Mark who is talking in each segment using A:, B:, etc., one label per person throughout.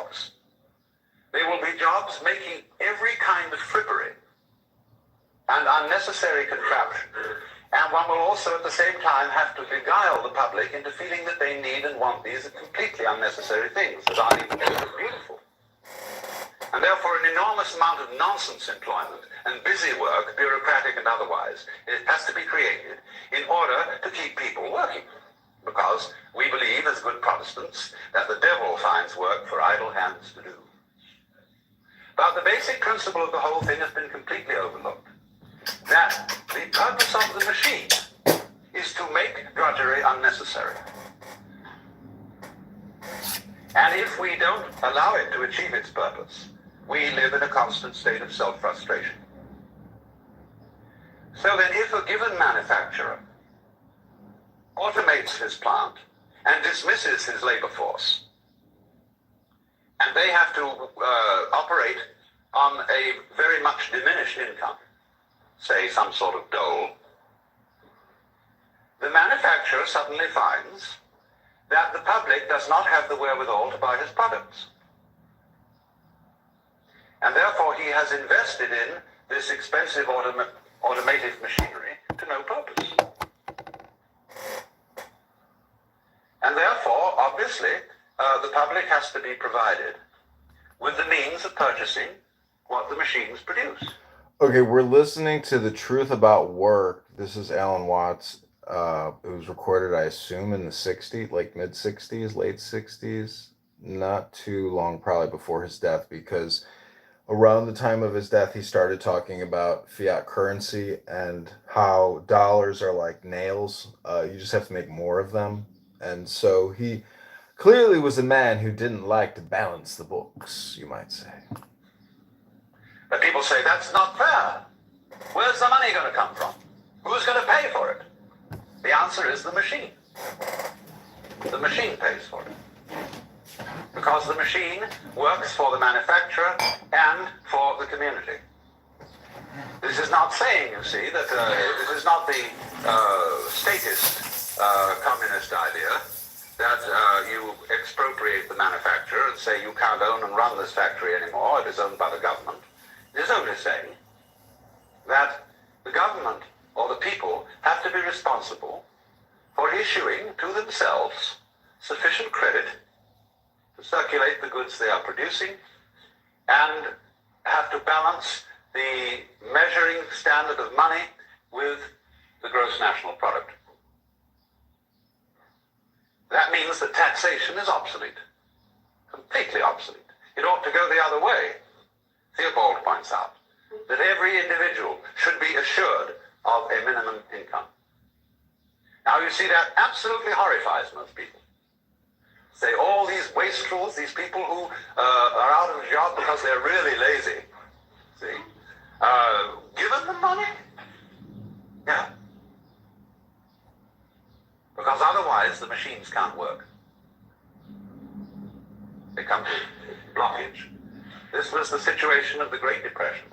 A: jobs. They will be jobs making every kind of frippery and unnecessary contraption. And one will also at the same time have to beguile the public into feeling that they need and want these completely unnecessary things that aren't even beautiful. And therefore an enormous amount of nonsense employment and busy work, bureaucratic and otherwise, it has to be created in order to keep people working. Because we believe as good Protestants that the devil finds work for idle hands to do. But the basic principle of the whole thing has been completely overlooked. That the purpose of the machine is to make drudgery unnecessary. And if we don't allow it to achieve its purpose, we live in a constant state of self-frustration. So then if a given manufacturer automates his plant and dismisses his labor force, and they have to operate on a very much diminished income, say some sort of dole, the manufacturer suddenly finds that the public does not have the wherewithal to buy his products. And therefore he has invested in this expensive automated machinery to no purpose. And therefore, obviously, the public has to be provided with the means of purchasing what the machines produce.
B: Okay, we're listening to The Truth About Work. This is Alan Watts. It was recorded, I assume, in the 60s, like mid-60s, late 60s. Not too long, probably before his death, because around the time of his death, he started talking about fiat currency and how dollars are like nails. You just have to make more of them. And so he clearly was a man who didn't like to balance the books, you might say.
A: But people say, that's not fair. Where's the money going to come from? Who's going to pay for it? The answer is the machine. The machine pays for it. Because the machine works for the manufacturer and for the community. This is not saying, you see, that this is not the statist communist idea that you expropriate the manufacturer and say you can't own and run this factory anymore, it is owned by the government. It is only saying that the government or the people have to be responsible for issuing to themselves sufficient credit to circulate the goods they are producing and have to balance the measuring standard of money with the gross national product. That means that taxation is obsolete, completely obsolete. It ought to go the other way. Theobald points out that every individual should be assured of a minimum income. Now you see that absolutely horrifies most people. Say all these wastrels, these people who are out of a job because they're really lazy, see, give them money? Yeah. Because otherwise the machines can't work. They come to blockage. This was the situation of the Great Depression,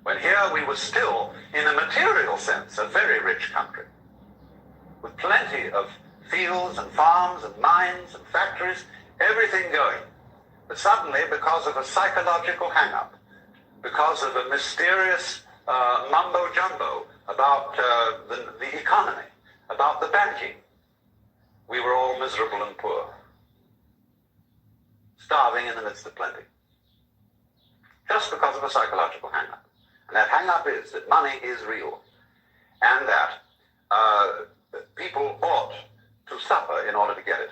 A: when here we were still, in a material sense, a very rich country, with plenty of fields and farms and mines and factories, everything going. But suddenly, because of a psychological hang-up, because of a mysterious mumbo-jumbo about the economy, about the banking, we were all miserable and poor, starving in the midst of plenty. Just because of a psychological hang-up. And that hang-up is that money is real, and that people ought to suffer in order to get it.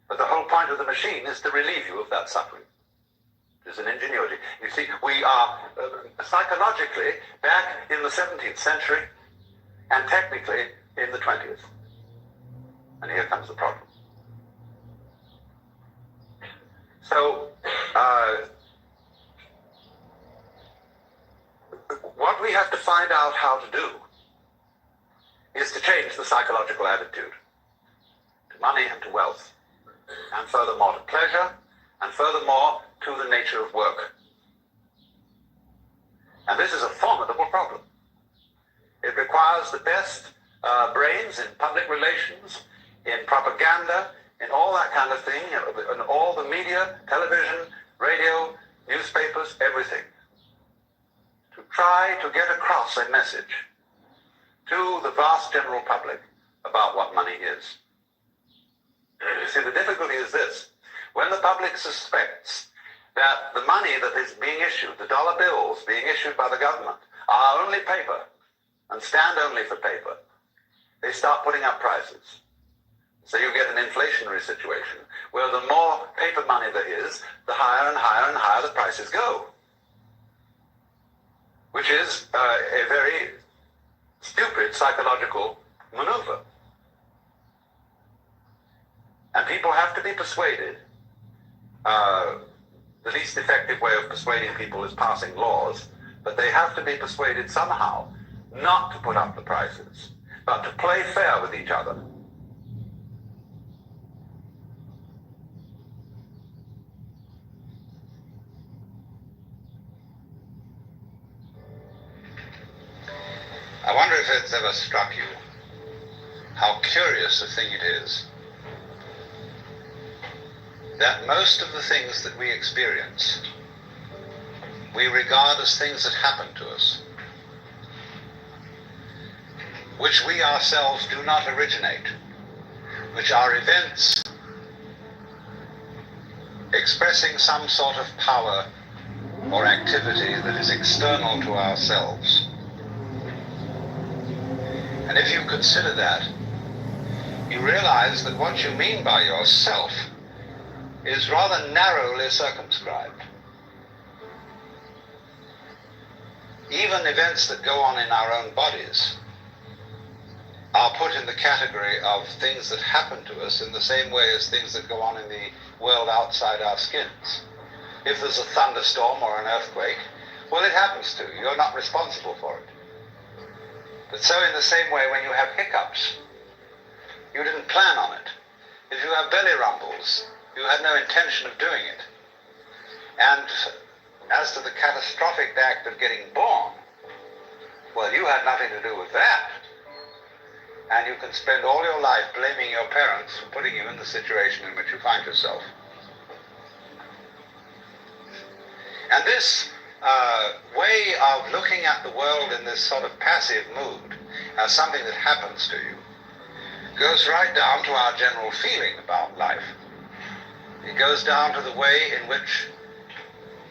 A: But the whole point of the machine is to relieve you of that suffering. It is an ingenuity. You see, we are psychologically back in the 17th century, and technically in the 20th. And here comes the problem. So, what we have to find out how to do is to change the psychological attitude to money and to wealth, and furthermore to pleasure, and furthermore to the nature of work. And this is a formidable problem. It requires the best brains in public relations, in propaganda, in all that kind of thing, in all the media, television, radio, newspapers, everything, to try to get across a message to the vast general public about what money is. You see, the difficulty is this. When the public suspects that the money that is being issued, the dollar bills being issued by the government, are only paper and stand only for paper, they start putting up prices. So you get an inflationary situation where the more paper money there is, the higher and higher and higher the prices go, which is a very stupid psychological maneuver. And people have to be persuaded. The least effective way of persuading people is passing laws, but they have to be persuaded somehow not to put up the prices, but to play fair with each other. I wonder if it's ever struck you how curious a thing it is that most of the things that we experience, we regard as things that happen to us, which we ourselves do not originate, which are events expressing some sort of power or activity that is external to ourselves. And if you consider that, you realize that what you mean by yourself is rather narrowly circumscribed. Even events that go on in our own bodies are put in the category of things that happen to us in the same way as things that go on in the world outside our skins. If there's a thunderstorm or an earthquake, well, it happens to you. You're not responsible for it. But so in the same way, when you have hiccups, you didn't plan on it. If you have belly rumbles, you had no intention of doing it. And as to the catastrophic act of getting born, well, you had nothing to do with that. And you can spend all your life blaming your parents for putting you in the situation in which you find yourself. And this way of looking at the world in this sort of passive mood as something that happens to you goes right down to our general feeling about life. It goes down to the way in which,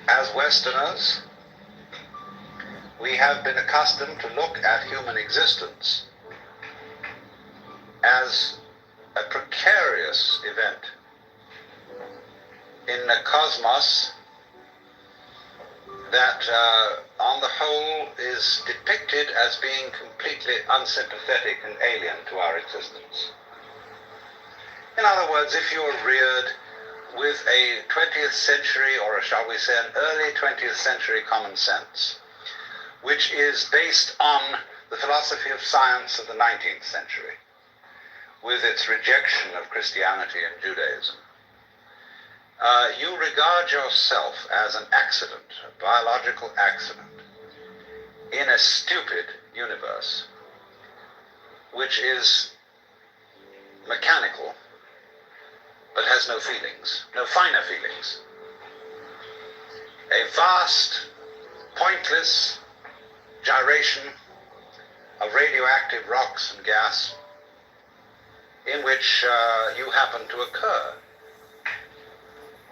A: as Westerners, we have been accustomed to look at human existence as a precarious event in a cosmos that, on the whole, is depicted as being completely unsympathetic and alien to our existence. In other words, if you're reared with a 20th century, or shall we say an early 20th century common sense, which is based on the philosophy of science of the 19th century, with its rejection of Christianity and Judaism, you regard yourself as an accident, a biological accident, in a stupid universe, which is mechanical, but has no feelings, no finer feelings. A vast, pointless gyration of radioactive rocks and gas in which you happen to occur.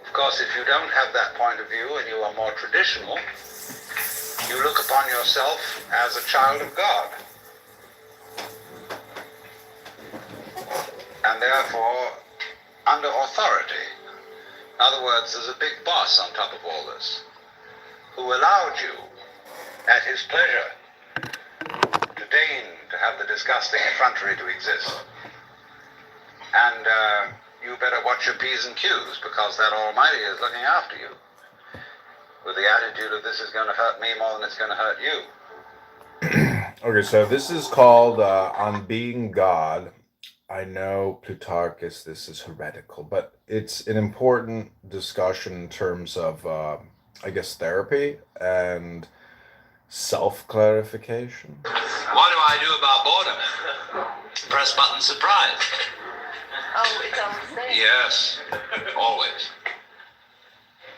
A: Of course, if you don't have that point of view and you are more traditional, you look upon yourself as a child of God. And therefore, under authority. In other words, there's a big boss on top of all this, who allowed you, at his pleasure, to deign to have the disgusting effrontery to exist. And you better watch your P's and Q's, because that Almighty is looking after you, with the attitude of this is going to hurt me more than it's going to hurt you.
B: Okay, so this is called On Being God. I know Plutarchus, this is heretical, but it's an important discussion in terms of, I guess, therapy and self-clarification.
A: What do I do about boredom? Press button surprise.
C: Oh, it's always there.
A: Yes, always.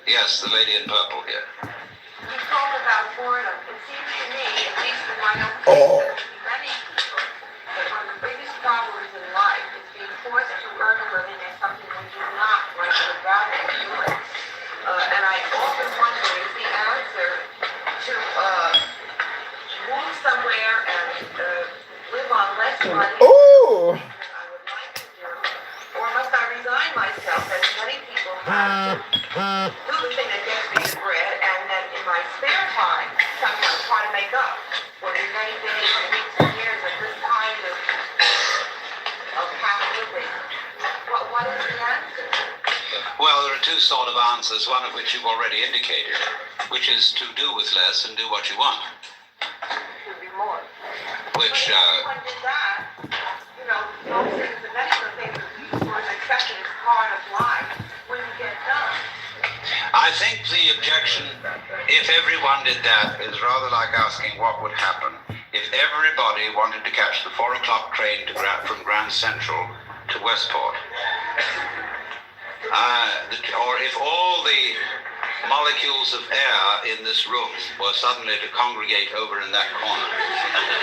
A: Yes, the lady in purple here.
C: You talk about boredom. It seems to me, at least in my own
B: Oh.
C: case, many people, that one of the biggest problems in life is being forced to earn a living at something we do not want to rather do it. And I often wonder, is the answer to move somewhere and live on less money
B: Ooh.
C: than I would like to do, or must I resign myself, as many people have, to do the thing that gets me the bread, and then in my spare time somehow try to make up for the many days and weeks and years of this kind of half living? What is the answer?
A: Well, there are two sort of answers, one of which you've already indicated, which is to do with less and do what you want.
C: Should be more.
A: Which,
C: But if everyone did that, you know, those things, the many of the things that we sort of accepted as part of life wouldn't get done.
A: I think the objection, if everyone did that, is rather like asking what would happen if everybody wanted to catch the 4 o'clock train to from Grand Central to Westport. Or if all the molecules of air in this room were suddenly to congregate over in that corner.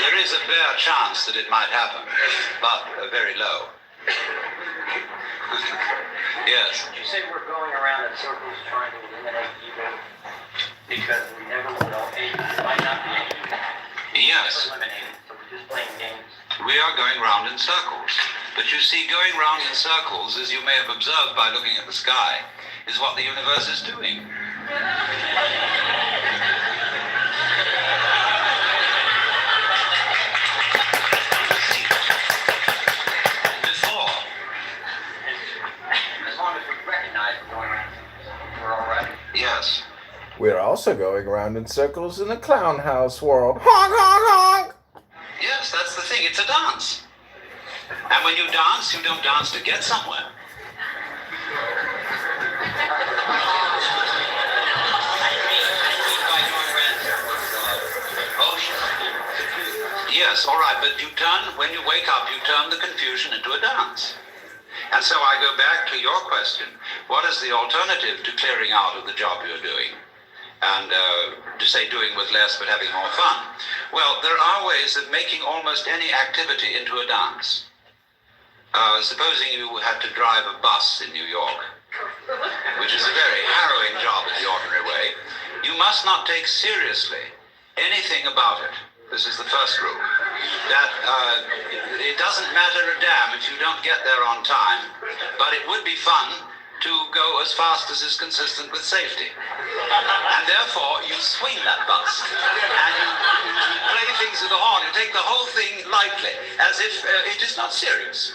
A: There is a bare chance that it might happen, but very low. Yes.
D: Did you say we're going around in circles trying to eliminate evil because we never will? It might not be
A: Yes.
D: eliminated, so we're just playing games.
A: We are going round in circles. But you see, going round in circles, as you may have observed by looking at the sky, is what the universe is doing. Before,
D: As long as we recognize we're going around, we're all right.
A: yes.
B: We're also going around in circles in the clown house world. Honk, honk, honk.
A: Yes, that's the thing. It's a dance. And when you dance, you don't dance to get somewhere. Yes, all right, but you turn, when you wake up, you turn the confusion into a dance. And so I go back to your question, what is the alternative to clearing out of the job you're doing? And to say doing with less but having more fun. Well, there are ways of making almost any activity into a dance. Supposing you had to drive a bus in New York, which is a very harrowing job in the ordinary way, you must not take seriously anything about it. This is the first rule. That it doesn't matter a damn if you don't get there on time, but it would be fun to go as fast as is consistent with safety. And therefore, you swing that bus, and you play things with the horn, you take the whole thing lightly, as if it is not serious.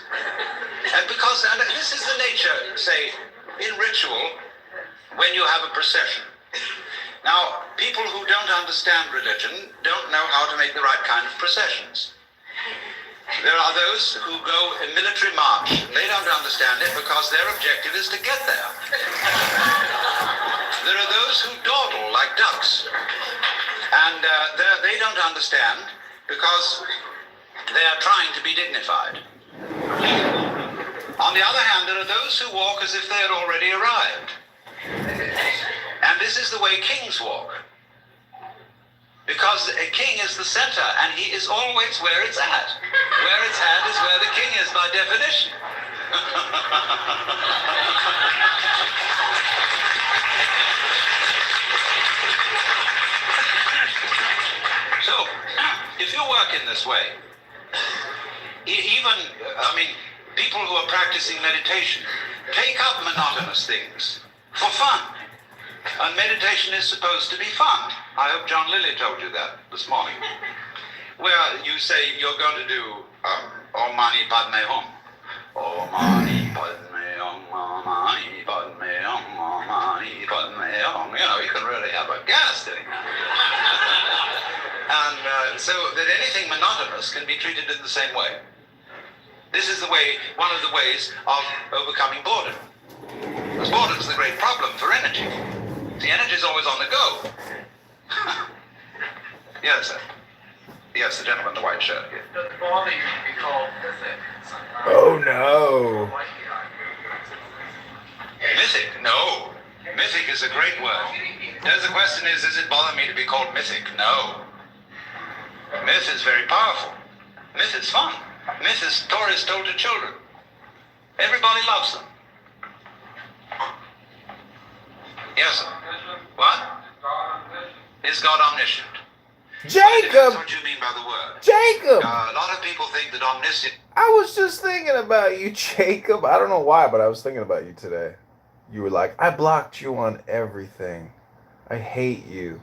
A: And because, and this is the nature, say, in ritual, when you have a procession. Now, people who don't understand religion don't know how to make the right kind of processions. There are those who go in military march. They don't understand it because their objective is to get there. There are those who dawdle like ducks. And they don't understand because they are trying to be dignified. On the other hand, there are those who walk as if they had already arrived. And this is the way kings walk. Because a king is the center, and he is always where it's at. Where it's at is where the king is, by definition. So, if you work in this way, people who are practicing meditation take up monotonous things for fun. And meditation is supposed to be fun. I hope John Lilly told you that this morning. Where you say you're going to do Om Mani Padme Hum. Om Mani Padme Hum, Om Mani Padme Hum, Om Mani Padme Hum. You know, you can really have a gas doing that. And so that anything monotonous can be treated in the same way. This is one of the ways of overcoming boredom. Because boredom is the great problem for energy. The energy is always on the go. Yes, sir. Yes, the gentleman in the white shirt here.
E: Does it bother you to be called physics?
B: Oh no.
E: Like,
A: Mythic? No. Mythic is a great word. There's the question is it bother me to be called mythic? No. Myth is very powerful. Myth is fun. Myth is stories told to children. Everybody loves them. Yes, sir. What? Is God omniscient? That's
B: Jacob!
A: what you mean by the word.
B: Jacob!
A: A lot of people think that omniscient.
B: I was just thinking about you, Jacob. I don't know why, but I was thinking about you today. You were like, I blocked you on everything. I hate you.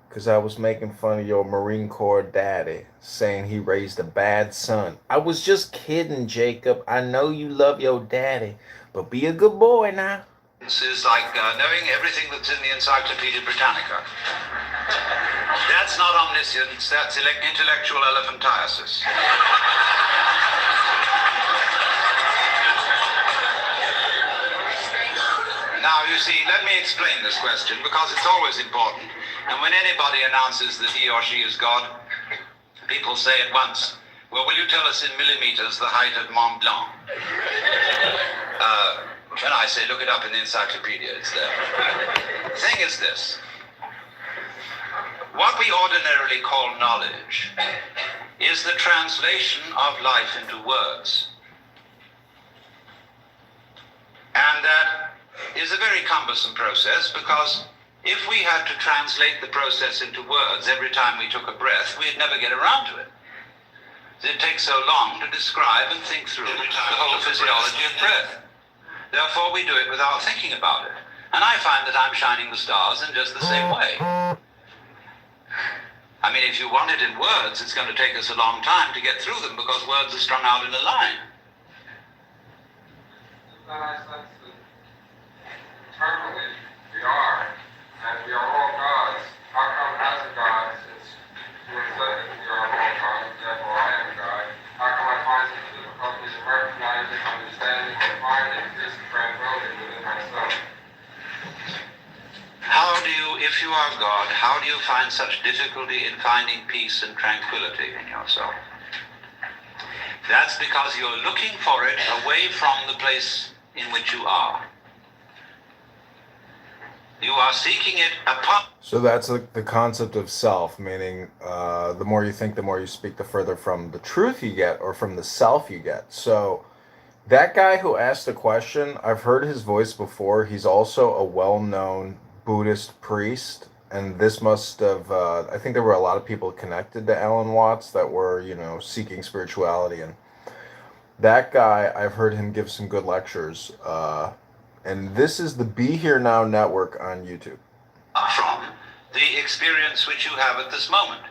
B: Because I was making fun of your Marine Corps daddy, saying he raised a bad son. I was just kidding, Jacob. I know you love your daddy, but be a good boy now.
A: Is like knowing everything that's in the Encyclopedia Britannica. That's not omniscience, that's intellectual elephantiasis. Now, you see, let me explain this question because it's always important. And when anybody announces that he or she is God, people say at once, well, will you tell us in millimeters the height of Mont Blanc? When I say look it up in the encyclopedia, it's there. The thing is this. What we ordinarily call knowledge is the translation of life into words. And that is a very cumbersome process because if we had to translate the process into words every time we took a breath, we'd never get around to it. It takes so long to describe and think through the whole physiology of breath. Therefore, we do it without thinking about it. And I find that I'm shining the stars in just the same way. I mean, if you want it in words, it's going to take us a long time to get through them because words are strung out in a line.
E: Eternally, we are, and we are all gods. How come as a god, since you have said that we are all gods, therefore I am God? How come I find such difficulties in recognizing, understanding, or finding this tranquility within myself?
A: How do you, if you are God, how do you find such difficulty in finding peace and tranquility in yourself? That's because you're looking for it away from the place in which you are. You are seeking it apart.
B: So that's the concept of self, meaning the more you think, the more you speak, the further from the truth you get or from the self you get. So that guy who asked the question, I've heard his voice before. He's also a well-known Buddhist priest. And this must have, I think there were a lot of people connected to Alan Watts that were, seeking spirituality. And that guy, I've heard him give some good lectures. And this is the Be Here Now network on YouTube.
A: From the experience which you have at this moment.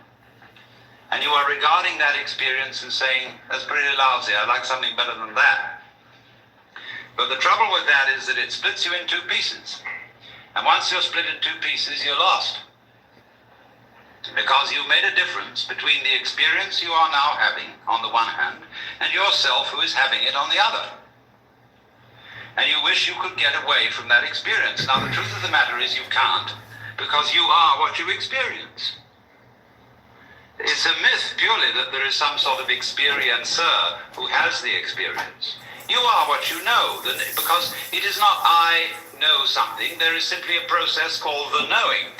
A: And you are regarding that experience and saying, that's pretty lousy, I'd like something better than that. But the trouble with that is that it splits you in two pieces. And once you're split in two pieces, you're lost. Because you've made a difference between the experience you are now having on the one hand and yourself who is having it on the other. And you wish you could get away from that experience. Now, the truth of the matter is you can't, because you are what you experience. It's a myth purely that there is some sort of experiencer who has the experience. You are what you know, because it is not I know something. There is simply a process called the knowing.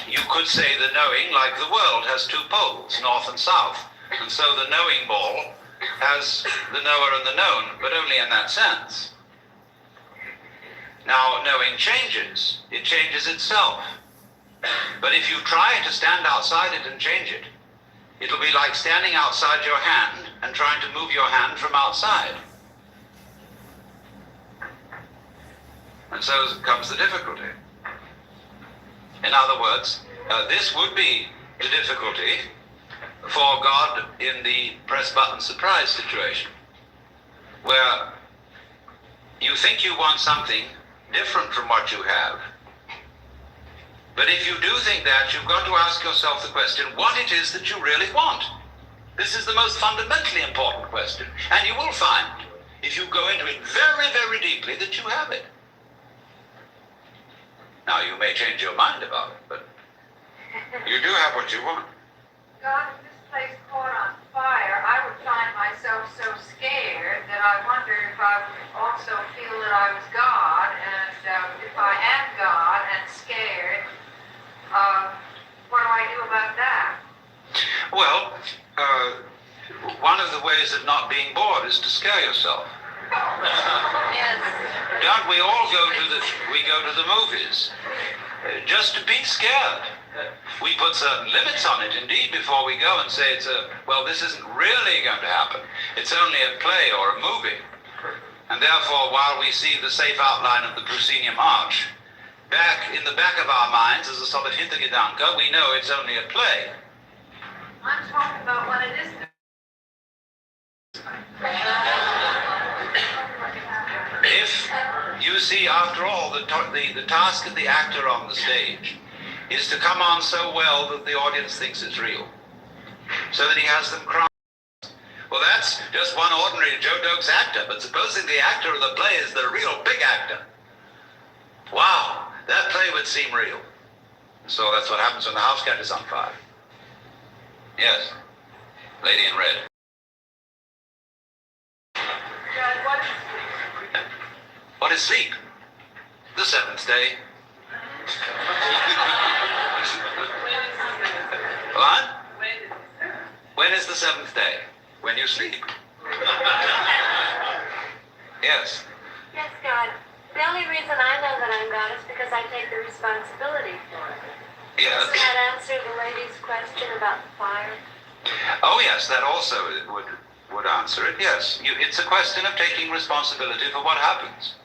A: You could say the knowing, like the world, has two poles, north and south. And so the knowing ball has the knower and the known, but only in that sense. Now, knowing changes. It changes itself. But if you try to stand outside it and change it, it'll be like standing outside your hand and trying to move your hand from outside. And so comes the difficulty. In other words, this would be the difficulty for God in the press button surprise situation, where you think you want something different from what you have. But if you do think that, you've got to ask yourself the question, what it is that you really want. This is the most fundamentally important question. And you will find, if you go into it very, very deeply, that you have it. Now, you may change your mind about it, but you do have what you want.
C: God, at this place caught on fire, I would find myself so scared that I wonder if I would also feel that I was God, and if I am God and scared, what do I do about that?
A: Well, one of the ways of not being bored is to scare yourself.
C: Yes.
A: Don't we all go to the movies just to be scared? We put certain limits on it, indeed, before we go and say well, this isn't really going to happen. It's only a play or a movie. And therefore, while we see the safe outline of the proscenium arch, in the back of our minds, as a sort of hintergedanke, we know it's only a play.
C: I'm talking about when it isn't.
A: If you see, after all, the task of the actor on the stage is to come on so well that the audience thinks it's real, so that he has them cry. Well, that's just one ordinary Joe Doakes actor, but supposing the actor of the play is the real big actor. Wow, that play would seem real. So that's what happens when the house cat is on fire. Yes, lady in red.
C: God,
A: What is sleep? The seventh day. What? When is the seventh day? When you sleep. Yes.
F: Yes, God. The only reason I know that I'm God is because I take the responsibility for it.
A: Yes.
F: Doesn't that answer the lady's question about the fire?
A: Oh, yes, that also would answer it. Yes, it's a question of taking responsibility for what happens.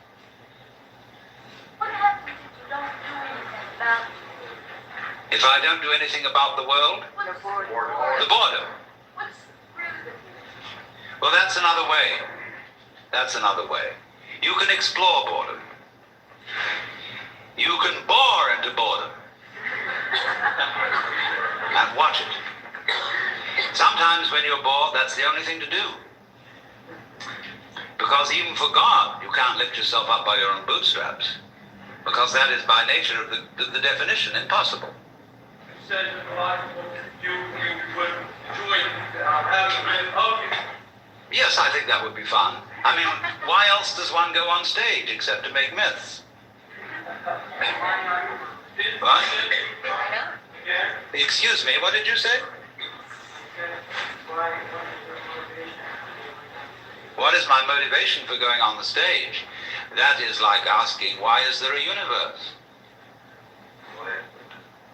F: What happens if you don't do anything about
A: If I don't do anything about the world, the boredom.
F: what's really
A: Well, that's another way. That's another way. You can explore boredom. You can bore into boredom. And watch it. Sometimes when you're bored, that's the only thing to do. Because even for God, you can't lift yourself up by your own bootstraps. Because that is by nature of the definition impossible.
E: You said in the Bible you would enjoy having a man hug you.
A: Yes, I think that would be fun. I mean, why else does one go on stage except to make myths? What? Excuse me, what did you say? What is my motivation for going on the stage? That is like asking, why is there a universe?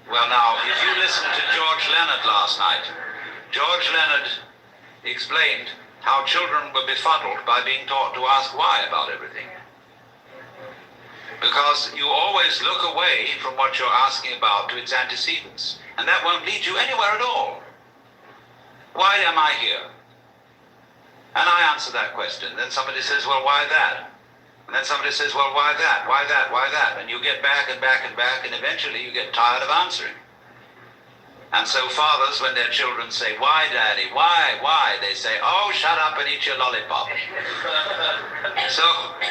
A: Well, now, if you listen to George Leonard last night, George Leonard explained how children were befuddled by being taught to ask why about everything. Because you always look away from what you're asking about to its antecedents, and that won't lead you anywhere at all. Why am I here? And I answer that question. Then somebody says, well, why that? And then somebody says, well, why that? Why that? Why that? And you get back and back and back, and eventually you get tired of answering. And so fathers, when their children say, why, Daddy? Why? They say, oh, shut up and eat your lollipop.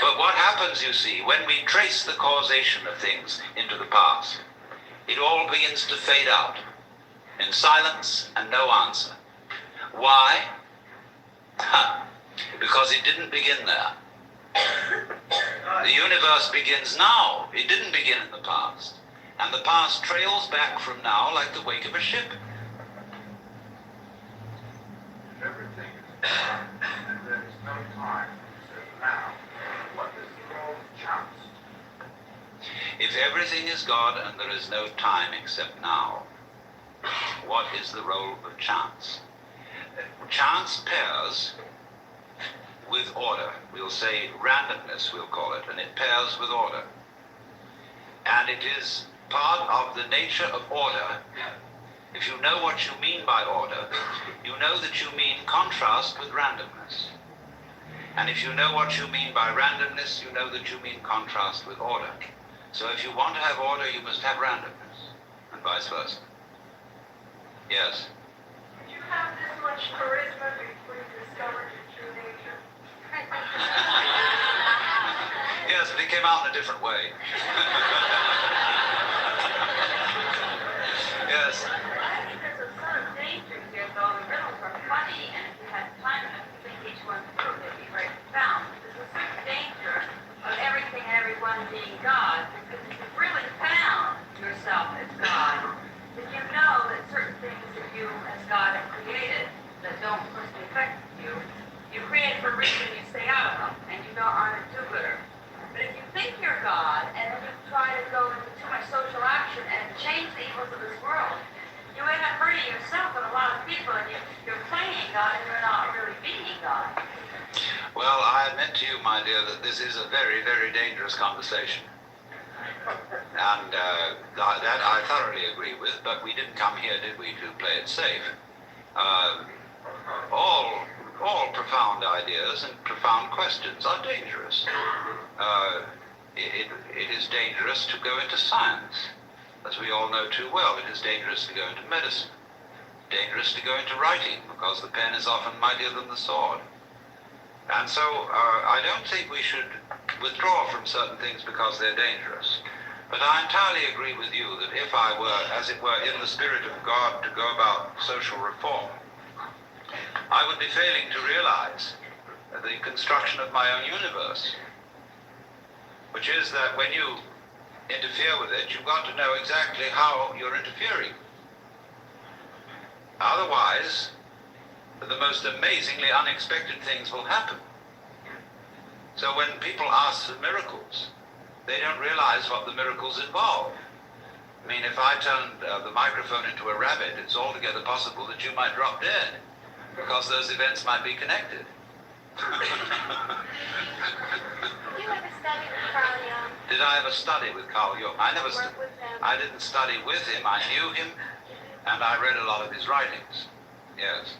A: But what happens, you see, when we trace the causation of things into the past, it all begins to fade out in silence and no answer. Why? Because it didn't begin there. The universe begins now. It didn't begin in the past. And the past trails back from now like the wake of a ship.
E: If everything is God and there is no time except now, what is the role of chance?
A: If everything is God and there is no time except now, what is the role of chance? Chance pairs with order. We'll say randomness, we'll call it, and it pairs with order. And it is part of the nature of order. If you know what you mean by order, you know that you mean contrast with randomness. And if you know what you mean by randomness, you know that you mean contrast with order. So if you want to have order, you must have randomness, and vice versa. Yes?
C: You have this much charisma before you discovered your true nature.
A: Yes, but it came out in a different way. Yes.
C: I think there's a son of danger here, though. on being God, because if you've really found yourself as God, if you know that certain things that you as God have created that don't personally affect you, you create for a reason, you stay out of them, and you aren't a do-gooder. But if you think you're God, and then you try to go into too much social action and change the evils of this world, you end up hurting yourself and a lot of people, and you're playing God and you're not really being God.
A: Well, I admit to you, my dear, that this is a very, very dangerous conversation. And that I thoroughly agree with, but we didn't come here, did we, to play it safe? All profound ideas and profound questions are dangerous. It is dangerous to go into science. As we all know too well, it is dangerous to go into medicine. Dangerous to go into writing, because the pen is often mightier than the sword. And so I don't think we should withdraw from certain things because they're dangerous. But I entirely agree with you that if I were, as it were, in the spirit of God to go about social reform, I would be failing to realize the construction of my own universe, which is that when you interfere with it, you've got to know exactly how you're interfering. Otherwise, the most amazingly unexpected things will happen. So when people ask for miracles, they don't realize what the miracles involve. I mean, if I turned the microphone into a rabbit, it's altogether possible that you might drop dead, because those events might be connected.
F: Did you ever study with Carl Jung?
A: Did I ever study with Carl Jung? I
F: Work with him?
A: I didn't study with him. I knew him, and I read a lot of his writings. Yes.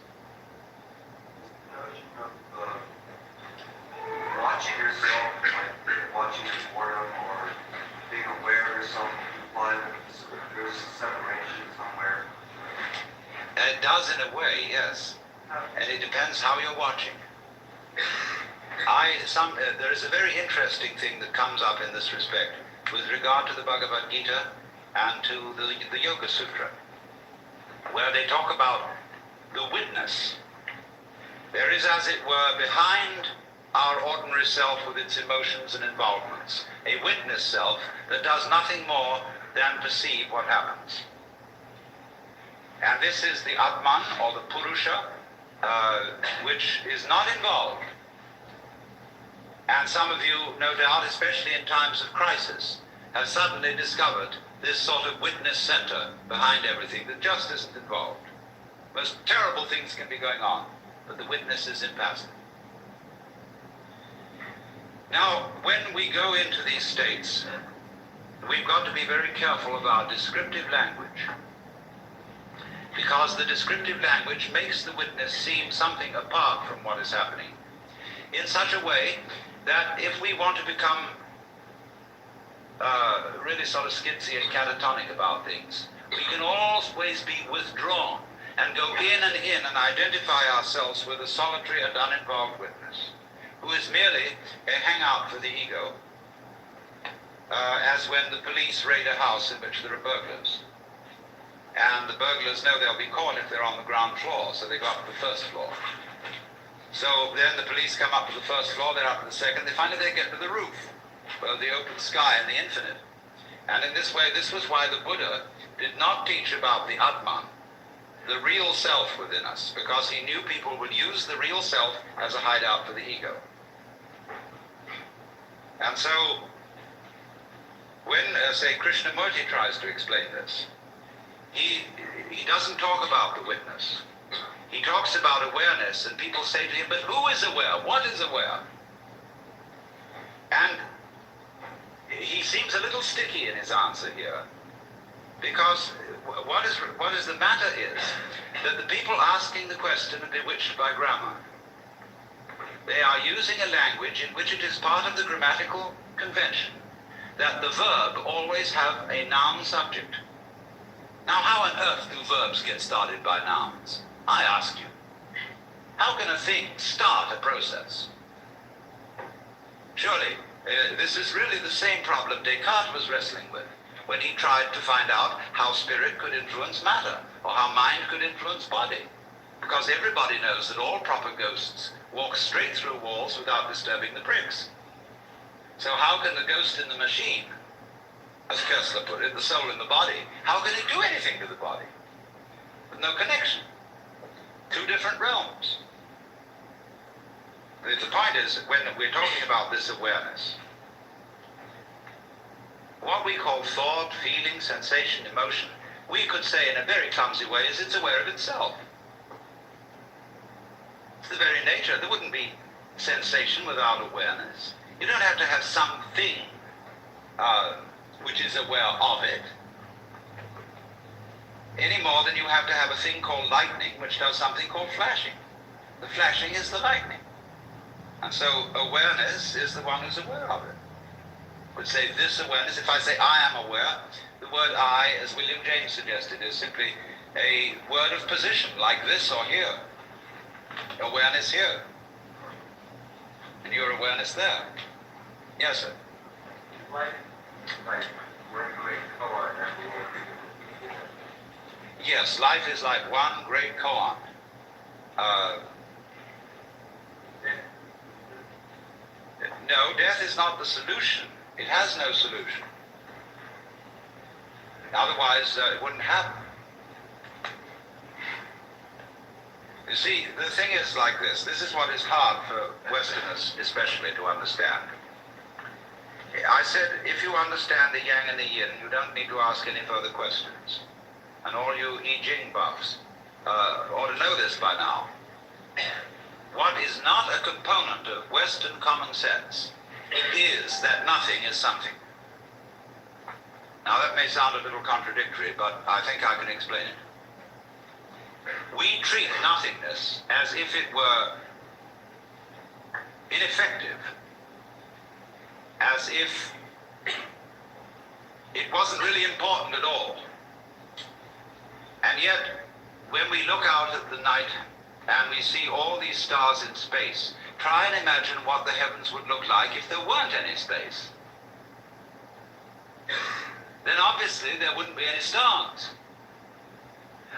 G: Watching yourself, like watching your boredom or being aware of yourself, there's a separation somewhere.
A: It does in a way, yes. And it depends how you're watching. There is a very interesting thing that comes up in this respect with regard to the Bhagavad Gita and to the Yoga Sutra, where they talk about the witness. There is, as it were, behind our ordinary self with its emotions and involvements, a witness self that does nothing more than perceive what happens. And this is the Atman, or the Purusha, which is not involved. And some of you, no doubt, especially in times of crisis, have suddenly discovered this sort of witness center behind everything that just isn't involved. Most terrible things can be going on, but the witness is impassive. Now, when we go into these states, we've got to be very careful of our descriptive language, because the descriptive language makes the witness seem something apart from what is happening, in such a way that if we want to become really sort of skitsy and catatonic about things, we can always be withdrawn and go in and identify ourselves with a solitary and uninvolved witness, who is merely a hangout for the ego, as when the police raid a house in which there are burglars. And the burglars know they'll be caught if they're on the ground floor, so they go up to the first floor. So then the police come up to the first floor, they're up to the second, finally they get to the roof, well, the open sky and the infinite. And in this way, this was why the Buddha did not teach about the Atman, the real self within us, because he knew people would use the real self as a hideout for the ego. And so, when, say, Krishnamurti tries to explain this, he doesn't talk about the witness. He talks about awareness, and people say to him, but who is aware? What is aware? And he seems a little sticky in his answer here, because what is the matter is that the people asking the question are bewitched by grammar. They are using a language in which it is part of the grammatical convention that the verb always have a noun subject. Now, how on earth do verbs get started by nouns? I ask you. How can a thing start a process? Surely, this is really the same problem Descartes was wrestling with when he tried to find out how spirit could influence matter, or how mind could influence body. Because everybody knows that all proper ghosts walk straight through walls without disturbing the bricks. So how can the ghost in the machine, as Kessler put it, the soul in the body, how can it do anything to the body? With no connection. Two different realms. The point is, when we're talking about this awareness, what we call thought, feeling, sensation, emotion, we could say in a very clumsy way is it's aware of itself. It's the very nature. There wouldn't be sensation without awareness. You don't have to have something which is aware of it, any more than you have to have a thing called lightning which does something called flashing. The flashing is the lightning. And so awareness is the one who's aware of it. Would say this awareness, if I say I am aware, the word I, as William James suggested, is simply a word of position, like this or here. Awareness here. And your awareness there. Yes, sir.
G: Like, one great koan that we will be.
A: Yes, life is like one great koan. No, death is not the solution. It has no solution. Otherwise, it wouldn't happen. You see, the thing is like this. This is what is hard for Westerners especially to understand. I said, if you understand the yang and the yin, you don't need to ask any further questions. And all you I Ching buffs ought to know this by now. What is not a component of Western common sense is that nothing is something. Now that may sound a little contradictory, but I think I can explain it. We treat nothingness as if it were ineffective, as if it wasn't really important at all. And yet, when we look out at the night and we see all these stars in space, try and imagine what the heavens would look like if there weren't any space. Then obviously there wouldn't be any stars.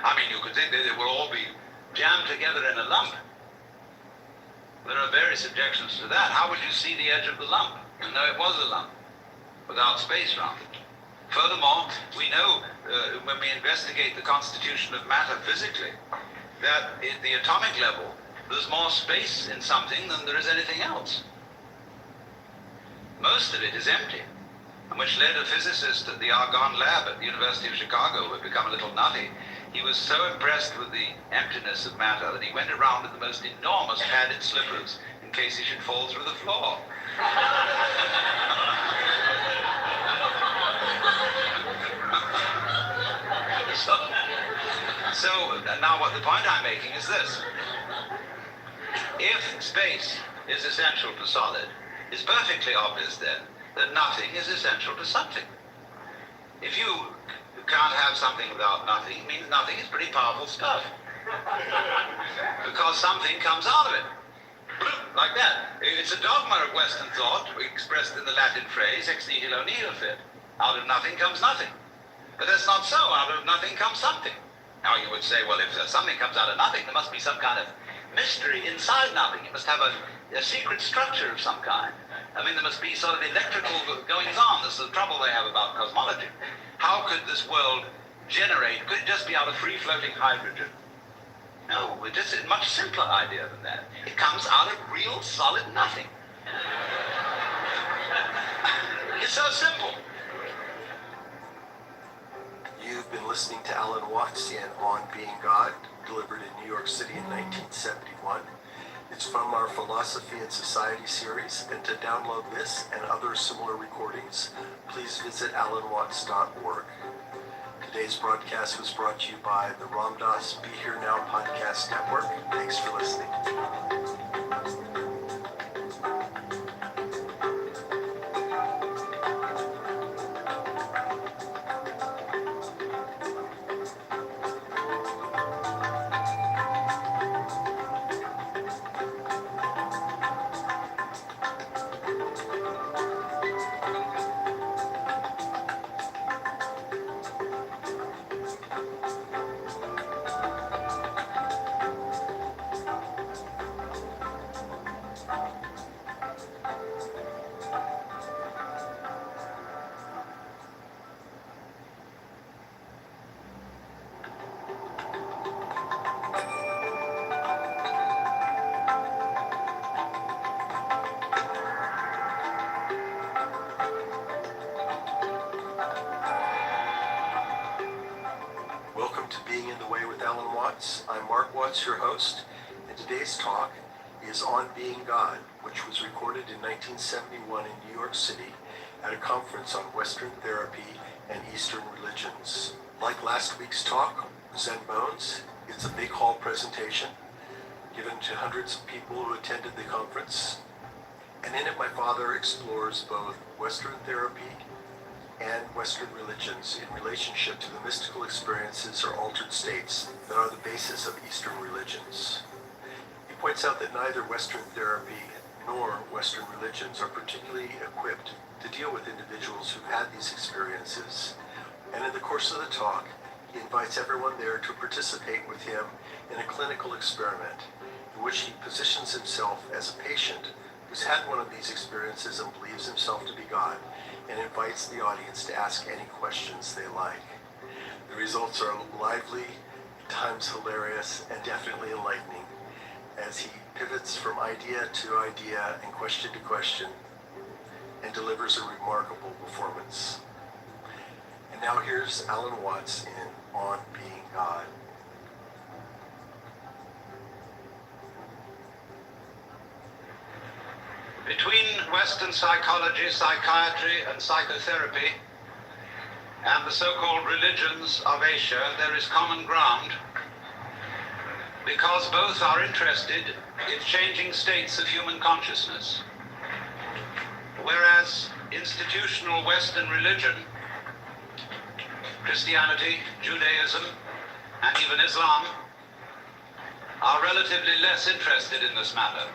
A: I mean, you could think that they will all be jammed together in a lump. There are various objections to that. How would you see the edge of the lump? You know it was a lump, without space around it. Furthermore, we know when we investigate the constitution of matter physically, that at the atomic level, there's more space in something than there is anything else. Most of it is empty, and which led a physicist at the Argonne lab at the University of Chicago, who had become a little nutty. He was so impressed with the emptiness of matter that he went around with the most enormous padded slippers in case he should fall through the floor. So now what the point I'm making is this. If space is essential to solid, it's perfectly obvious then that nothing is essential to something. If you can't have something without nothing, it means nothing is pretty powerful stuff. Because something comes out of it. Like that. It's a dogma of Western thought, expressed in the Latin phrase, ex nihilo nihil fit. Out of nothing comes nothing. But that's not so. Out of nothing comes something. Now you would say, well, if something comes out of nothing, there must be some kind of mystery inside nothing. It must have a secret structure of some kind. I mean, there must be sort of electrical goings on. This is the trouble they have about cosmology. How could this world generate? Could it just be out of free-floating hydrogen? No, it's just a much simpler idea than that. It comes out of real, solid nothing. It's so simple.
H: You've been listening to Alan Watts and On Being God, delivered in New York City in 1971. It's from our Philosophy and Society series, and to download this and other similar recordings, please visit alanwatts.org. Today's broadcast was brought to you by the Ram Dass Be Here Now Podcast Network. Thanks for listening. Welcome to Being in the Way with Alan Watts. I'm Mark Watts, your host, and today's talk is on Being God, which was recorded in 1971 in New York City at a conference on Western therapy and Eastern religions. Like last week's talk, Zen Bones, it's a big hall presentation given to hundreds of people who attended the conference. And in it, my father explores both Western therapy and Western religions in relationship to the mystical experiences or altered states that are the basis of Eastern religions. He points out that neither Western therapy nor Western religions are particularly equipped to deal with individuals who've had these experiences. And in the course of the talk, he invites everyone there to participate with him in a clinical experiment in which he positions himself as a patient who's had one of these experiences and believes himself to be God, and invites the audience to ask any questions they like. The results are lively, at times hilarious, and definitely enlightening as he pivots from idea to idea and question to question and delivers a remarkable performance. And now here's Alan Watts in On Being God.
A: Between Western psychology, psychiatry, and psychotherapy, and the so-called religions of Asia, there is common ground, because both are interested in changing states of human consciousness. Whereas institutional Western religion, Christianity, Judaism, and even Islam, are relatively less interested in this matter.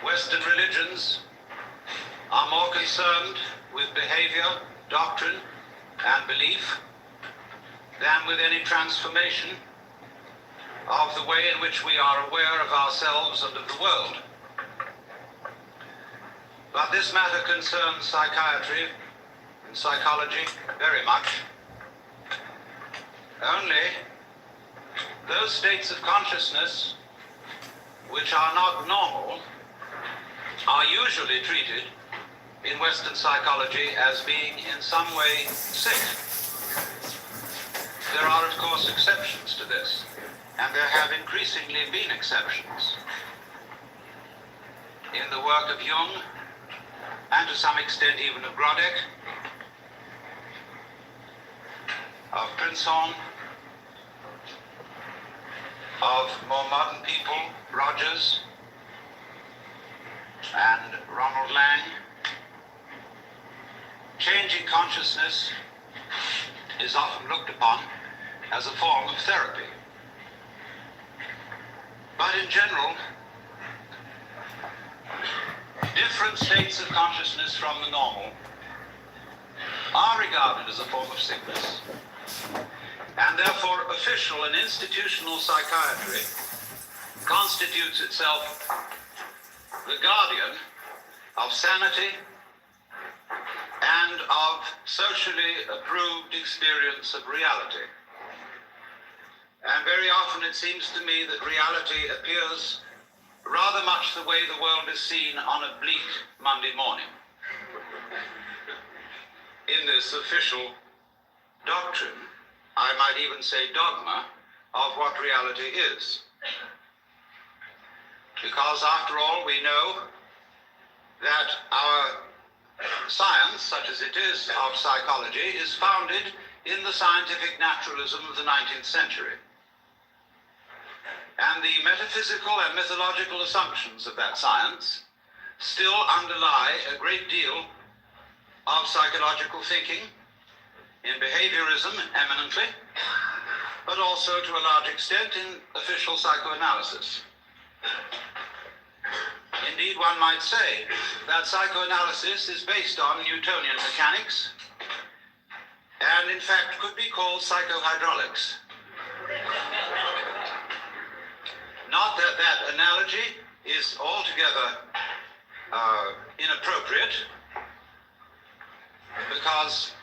A: Western religions are more concerned with behavior, doctrine, and belief than with any transformation of the way in which we are aware of ourselves and of the world. But this matter concerns psychiatry and psychology very much. Only those states of consciousness which are not normal are usually treated in Western psychology as being in some way sick. There are, of course, exceptions to this, and there have increasingly been exceptions. In the work of Jung, and to some extent even of Grodek, of Prinzhorn, of more modern people, Rogers, and Ronald Lang. Changing consciousness is often looked upon as a form of therapy. But in general, different states of consciousness from the normal are regarded as a form of sickness, and therefore official and institutional psychiatry constitutes itself the guardian of sanity and of socially approved experience of reality. And very often it seems to me that reality appears rather much the way the world is seen on a bleak Monday morning. In this official doctrine, I might even say dogma, of what reality is. Because after all, we know that our science, such as it is of psychology, is founded in the scientific naturalism of the 19th century. And the metaphysical and mythological assumptions of that science still underlie a great deal of psychological thinking, in behaviorism eminently, but also to a large extent in official psychoanalysis. Indeed, one might say that psychoanalysis is based on Newtonian mechanics, and in fact could be called psychohydraulics. Not that that analogy is altogether inappropriate, because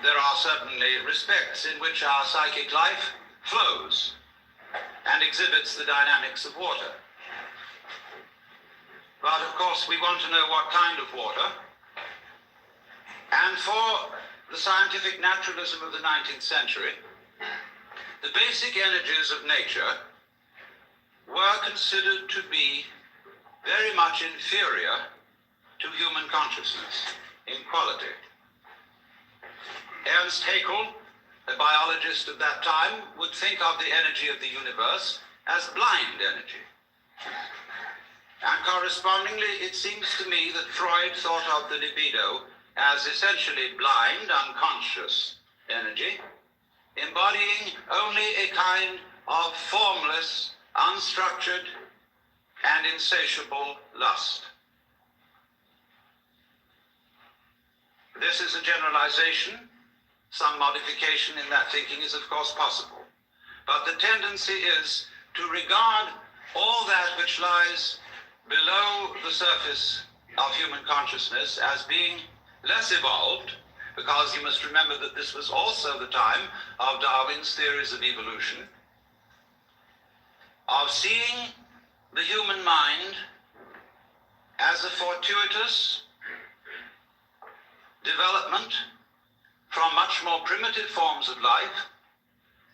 A: there are certainly respects in which our psychic life flows and exhibits the dynamics of water. But of course we want to know what kind of water, and for the scientific naturalism of the 19th century, the basic energies of nature were considered to be very much inferior to human consciousness in quality. Ernst Haeckel, a biologist of that time, would think of the energy of the universe as blind energy. And correspondingly, it seems to me that Freud thought of the libido as essentially blind, unconscious energy, embodying only a kind of formless, unstructured, and insatiable lust. This is a generalization. Some modification in that thinking is, of course, possible. But the tendency is to regard all that which lies below the surface of human consciousness as being less evolved, because you must remember that this was also the time of Darwin's theories of evolution, of seeing the human mind as a fortuitous development from much more primitive forms of life,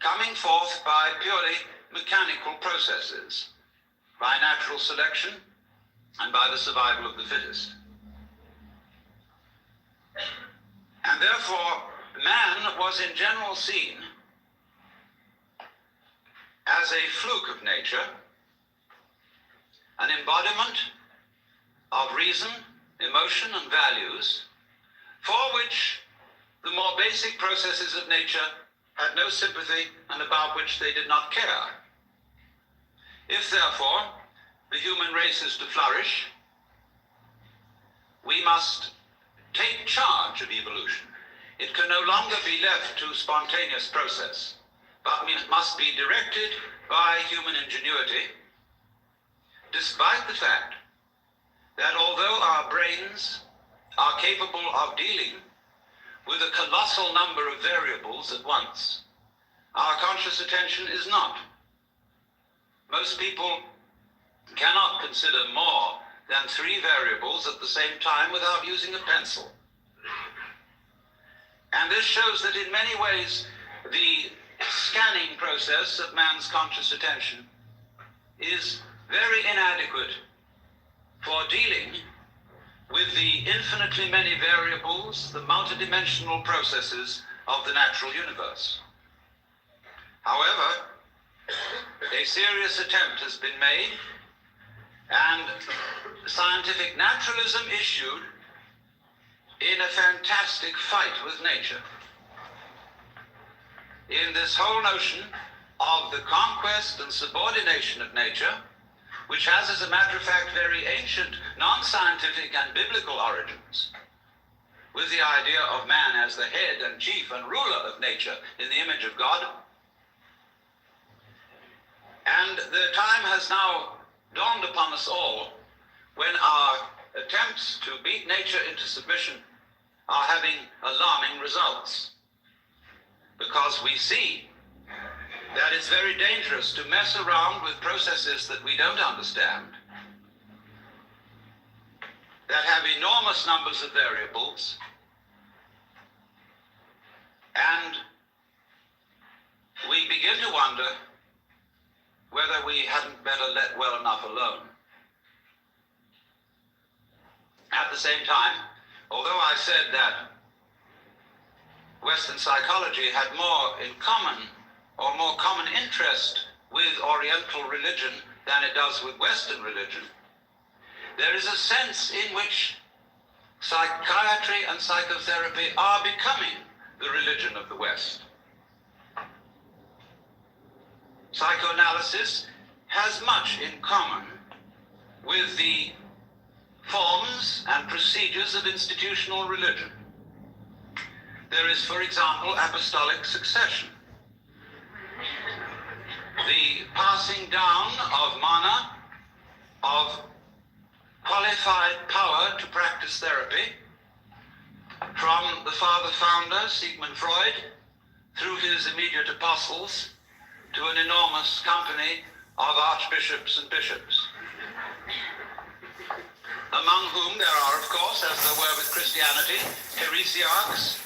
A: coming forth by purely mechanical processes, by natural selection and by the survival of the fittest. And therefore, man was in general seen as a fluke of nature, an embodiment of reason, emotion, and values, for which the more basic processes of nature had no sympathy and about which they did not care. If, therefore, the human race is to flourish, we must take charge of evolution. It can no longer be left to spontaneous process, but must be directed by human ingenuity, despite the fact that although our brains are capable of dealing with a colossal number of variables at once, our conscious attention is not. Most people cannot consider more than 3 variables at the same time without using a pencil. And this shows that in many ways the scanning process of man's conscious attention is very inadequate for dealing with the infinitely many variables, the multidimensional processes of the natural universe. However, a serious attempt has been made, and scientific naturalism issued in a fantastic fight with nature, in this whole notion of the conquest and subordination of nature, which has, as a matter of fact, very ancient, non-scientific and biblical origins, with the idea of man as the head and chief and ruler of nature in the image of God. And the time has now dawned upon us all when our attempts to beat nature into submission are having alarming results, because we see that it's very dangerous to mess around with processes that we don't understand, that have enormous numbers of variables, and we begin to wonder whether we hadn't better let well enough alone. At the same time, although I said that Western psychology had more in common, or more common interest with Oriental religion than it does with Western religion, there is a sense in which psychiatry and psychotherapy are becoming the religion of the West. Psychoanalysis has much in common with the forms and procedures of institutional religion. There is, for example, apostolic succession, the passing down of mana, of qualified power to practice therapy, from the father founder, Sigmund Freud, through his immediate apostles, to an enormous company of archbishops and bishops, among whom there are, of course, as there were with Christianity, heresiarchs,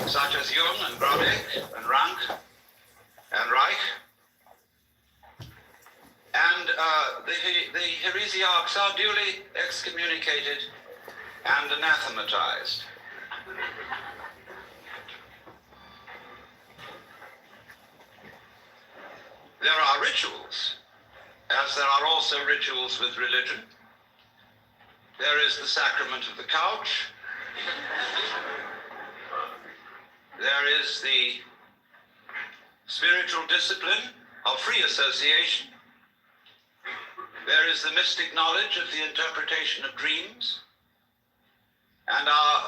A: such as Jung and Brodeck and Rank and Reich. And the heresiarchs are duly excommunicated and anathematized. There are rituals, as there are also rituals with religion. There is the sacrament of the couch. There is the spiritual discipline of free association. There is the mystic knowledge of the interpretation of dreams. And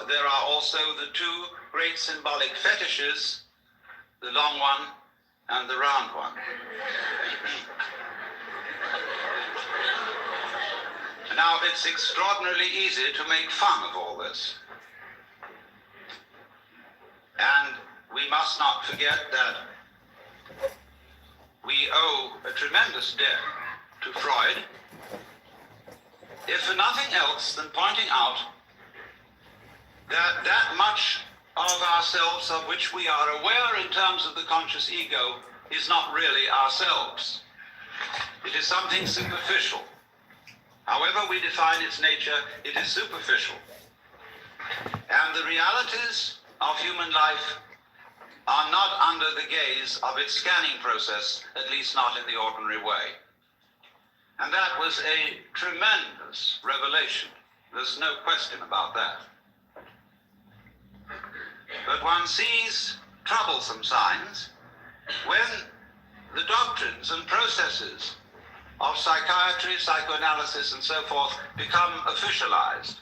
A: there are also the two great symbolic fetishes, the long one and the round one. Now, it's extraordinarily easy to make fun of all this. And we must not forget that we owe a tremendous debt to Freud, if for nothing else than pointing out that much of ourselves of which we are aware in terms of the conscious ego is not really ourselves. It is something superficial. However we define its nature, it is superficial. And the realities of human life are not under the gaze of its scanning process, at least not in the ordinary way. And that was a tremendous revelation. There's no question about that. But one sees troublesome signs when the doctrines and processes of psychiatry, psychoanalysis, and so forth become officialized.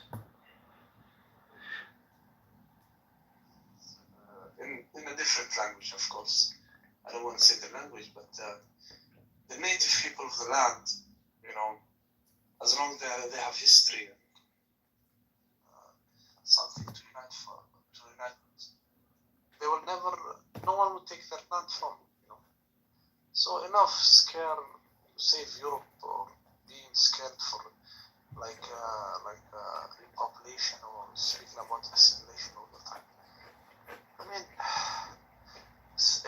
I: In a different language, of course. I don't want to say the language, but the native people of the land, as long as they have history and something to unite for, they will never, no one will take their land from them, So enough scare, save Europe, or being scared for like repopulation or speaking about assimilation all the time. I mean,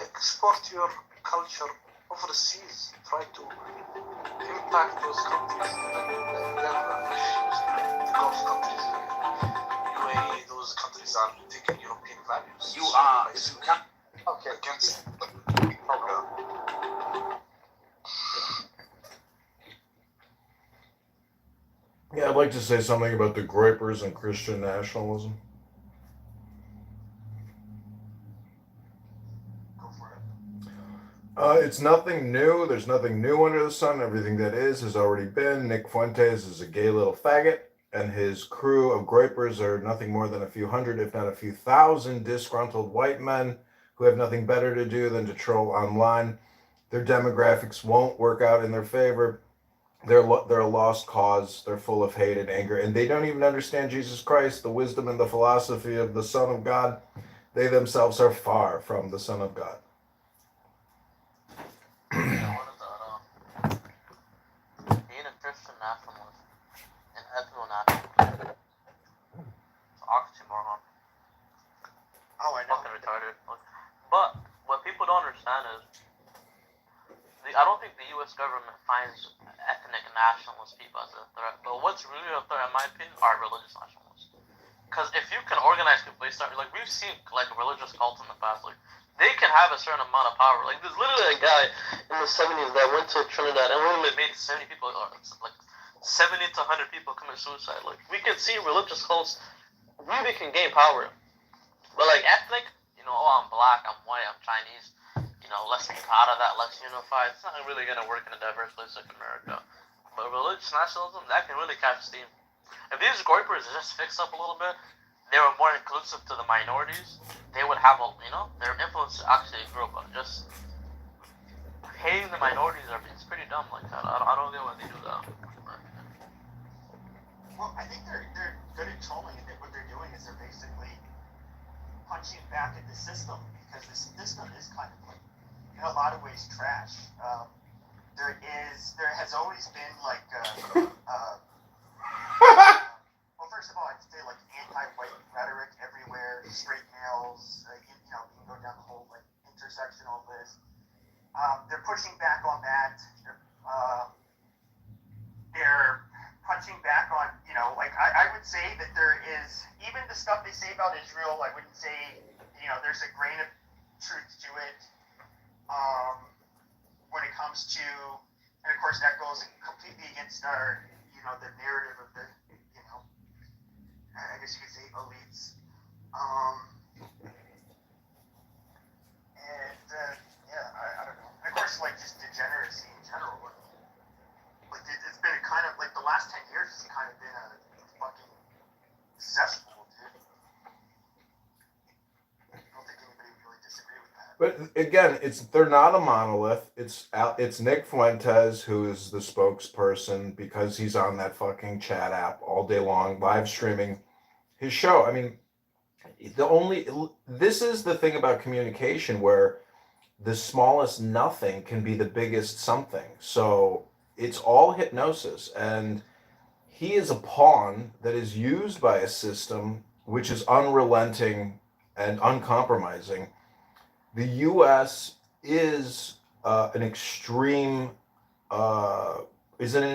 I: export your culture overseas, try to impact those countries, the Gulf countries, UAE, those countries are taking European values.
A: You are,
I: okay, against the problem.
B: Yeah, I'd like to say something about the Groypers and Christian nationalism.
I: Go for it.
B: It's nothing new. There's nothing new under the sun. Everything that is has already been. Nick Fuentes is a gay little faggot, and his crew of Groypers are nothing more than a few hundred, if not a few thousand, disgruntled white men who have nothing better to do than to troll online. Their demographics won't work out in their favor. They're a lost cause. They're full of hate and anger, and they don't even understand Jesus Christ, the wisdom and the philosophy of the Son of God. They themselves are far from the Son of God.
J: Being a Christian nationalist and ethno-nationalist, it's an oxymoron.
I: Oh, I know.
J: Fucking retarded. But what people don't understand is, I don't think the U.S. government finds ethnic nationalist people as a threat. But what's really a threat, in my opinion, are religious nationalists. Because if you can organize people, they start, like, we've seen, like, religious cults in the past, like, they can have a certain amount of power. Like, there's literally a guy in the 70s that went to Trinidad and literally made 70 people, or like 70 to 100 people commit suicide. Like, we can see religious cults really can gain power. But, like, ethnic, I'm black, I'm white, I'm Chinese, let's be proud of that, let's unify. It's not really going to work in a diverse place like America. But religious nationalism, that can really catch steam. If these Groypers just fix up a little bit, they were more inclusive to the minorities, they would have, their influence actually grew. But just hating the minorities, it's pretty dumb like that. I don't get why they do that.
K: Well, I think they're good at trolling, and what they're doing is they're basically punching back at the system, because the system is kind of like, in a lot of ways, trash. There has always been like, well, first first of all, I'd say like anti-white rhetoric everywhere, straight males, you can go down the whole like intersectional list. They're pushing back on that. They're punching back on, like I would say that there is, even the stuff they say about Israel, I wouldn't say, there's a grain of truth to it. When it comes to, and of course that goes completely against our, the narrative of the, I guess you could say elites. I don't know. And of course, like just degeneracy in general. Like it's been a kind of like the last 10 years has kind of been a fucking cesspool, dude. I don't think anybody would really disagree with that.
B: But again, they're not a monolith. It's Nick Fuentes who is the spokesperson because he's on that fucking chat app all day long, live streaming his show. I mean, this is the thing about communication where the smallest nothing can be the biggest something. So it's all hypnosis, and he is a pawn that is used by a system which is unrelenting and uncompromising. The U.S. is in an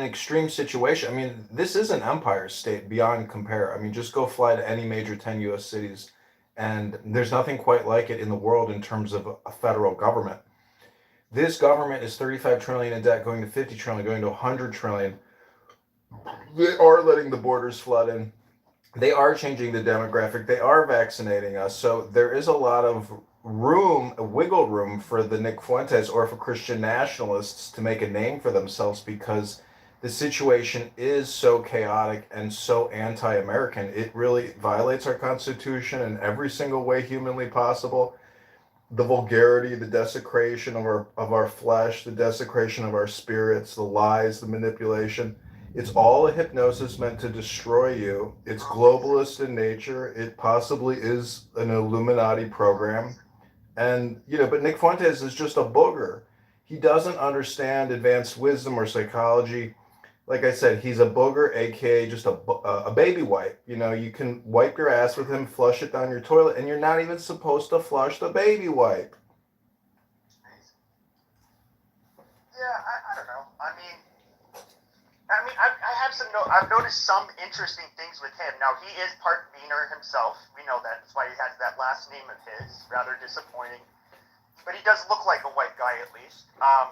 B: extreme situation. I mean, this is an empire state beyond compare. I mean, just go fly to any major 10 U.S. cities, and there's nothing quite like it in the world in terms of a federal government. This government is 35 trillion in debt, going to 50 trillion, going to 100 trillion. They are letting the borders flood in. They are changing the demographic. They are vaccinating us. So there is a lot of wiggle room for the Nick Fuentes or for Christian nationalists to make a name for themselves, because the situation is so chaotic and so anti-American. It really violates our Constitution in every single way humanly possible. The vulgarity, the desecration of our flesh, the desecration of our spirits, the lies, the manipulation. It's all a hypnosis meant to destroy you. It's globalist in nature. It possibly is an Illuminati program. And, but Nick Fuentes is just a booger. He doesn't understand advanced wisdom or psychology. Like I said, he's a booger, aka just a baby wipe. You can wipe your ass with him, flush it down your toilet, and you're not even supposed to flush the baby wipe.
K: Yeah, I don't know. I've noticed some interesting things with him. Now, he is part Wiener himself. We know that. That's why he has that last name of his. Rather disappointing. But he does look like a white guy, at least. But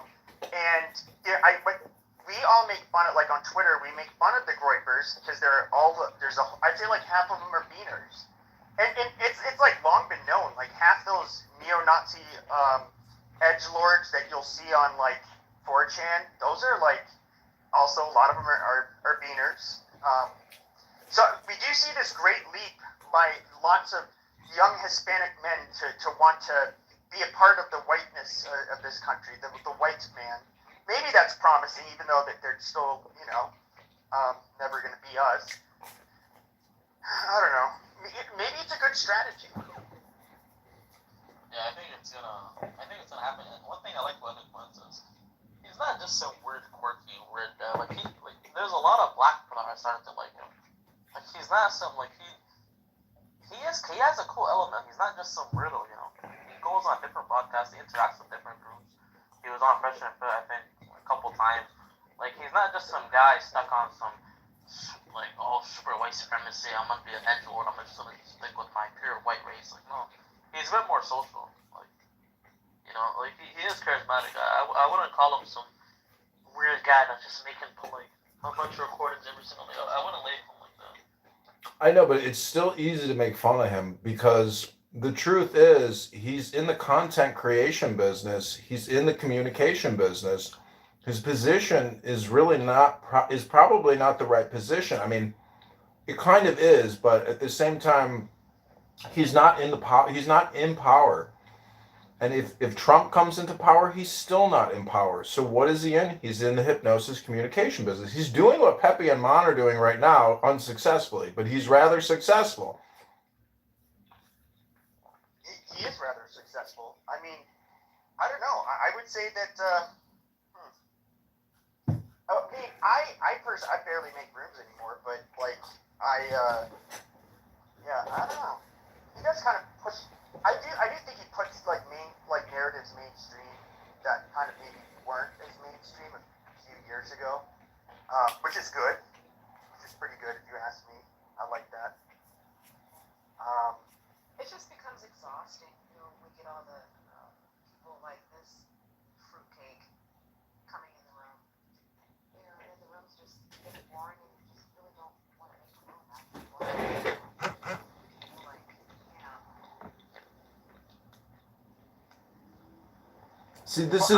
K: we all make fun of, like on Twitter, we make fun of the Groypers because I'd say like half of them are Wieners. And it's like long been known, like half those neo-Nazi edgelords that you'll see on like 4chan, those are like, also a lot of them are Wieners. So we do see this great leap by lots of young Hispanic men to want to be a part of the whiteness of this country, the white man. Maybe that's promising, even though that they're still, never going to be us. I don't know. Maybe it's a good strategy.
J: Yeah, I think it's gonna happen. And one thing I like about Nick Fuentes is he's not just some weird, quirky, weird guy. There's a lot of black people that are starting to like him. Like, he's not some, like, he has a cool element. He's not just some weirdo, He goes on different podcasts, he interacts with different groups. He was on Fresh and Fit, I think, a couple times. Like, he's not just some guy stuck on some, like, super white supremacy, I'm gonna be an edgelord, I'm just gonna stick with my pure white race. Like, no. He's a bit more social. Like, he is charismatic. I wouldn't call him some weird guy that's just making, like, a bunch of recordings every single day. I wouldn't label him like that.
B: I know, but it's still easy to make fun of him because the truth is he's in the content creation business. He's in the communication business. His position is really is probably not the right position. I mean, it kind of is, but at the same time, he's not in power. And if Trump comes into power, he's still not in power. So what is he in? He's in the hypnosis communication business. He's doing what Pepe and Mon are doing right now, unsuccessfully, but he's rather successful.
K: He is rather successful. I mean, I don't know. I would say that, I personally, I barely make rooms anymore, but, like, Yeah, I don't know. He does kind of push. I do think he puts like narratives mainstream that kind of maybe weren't as mainstream a few years ago, which is good. Which is pretty good if you ask me. I like that.
C: It just becomes exhausting. You know, we get all the people like this fruitcake coming in the room. You know, and the rooms just get boring, and you just really don't want to make the room actually like, you know.
B: See, this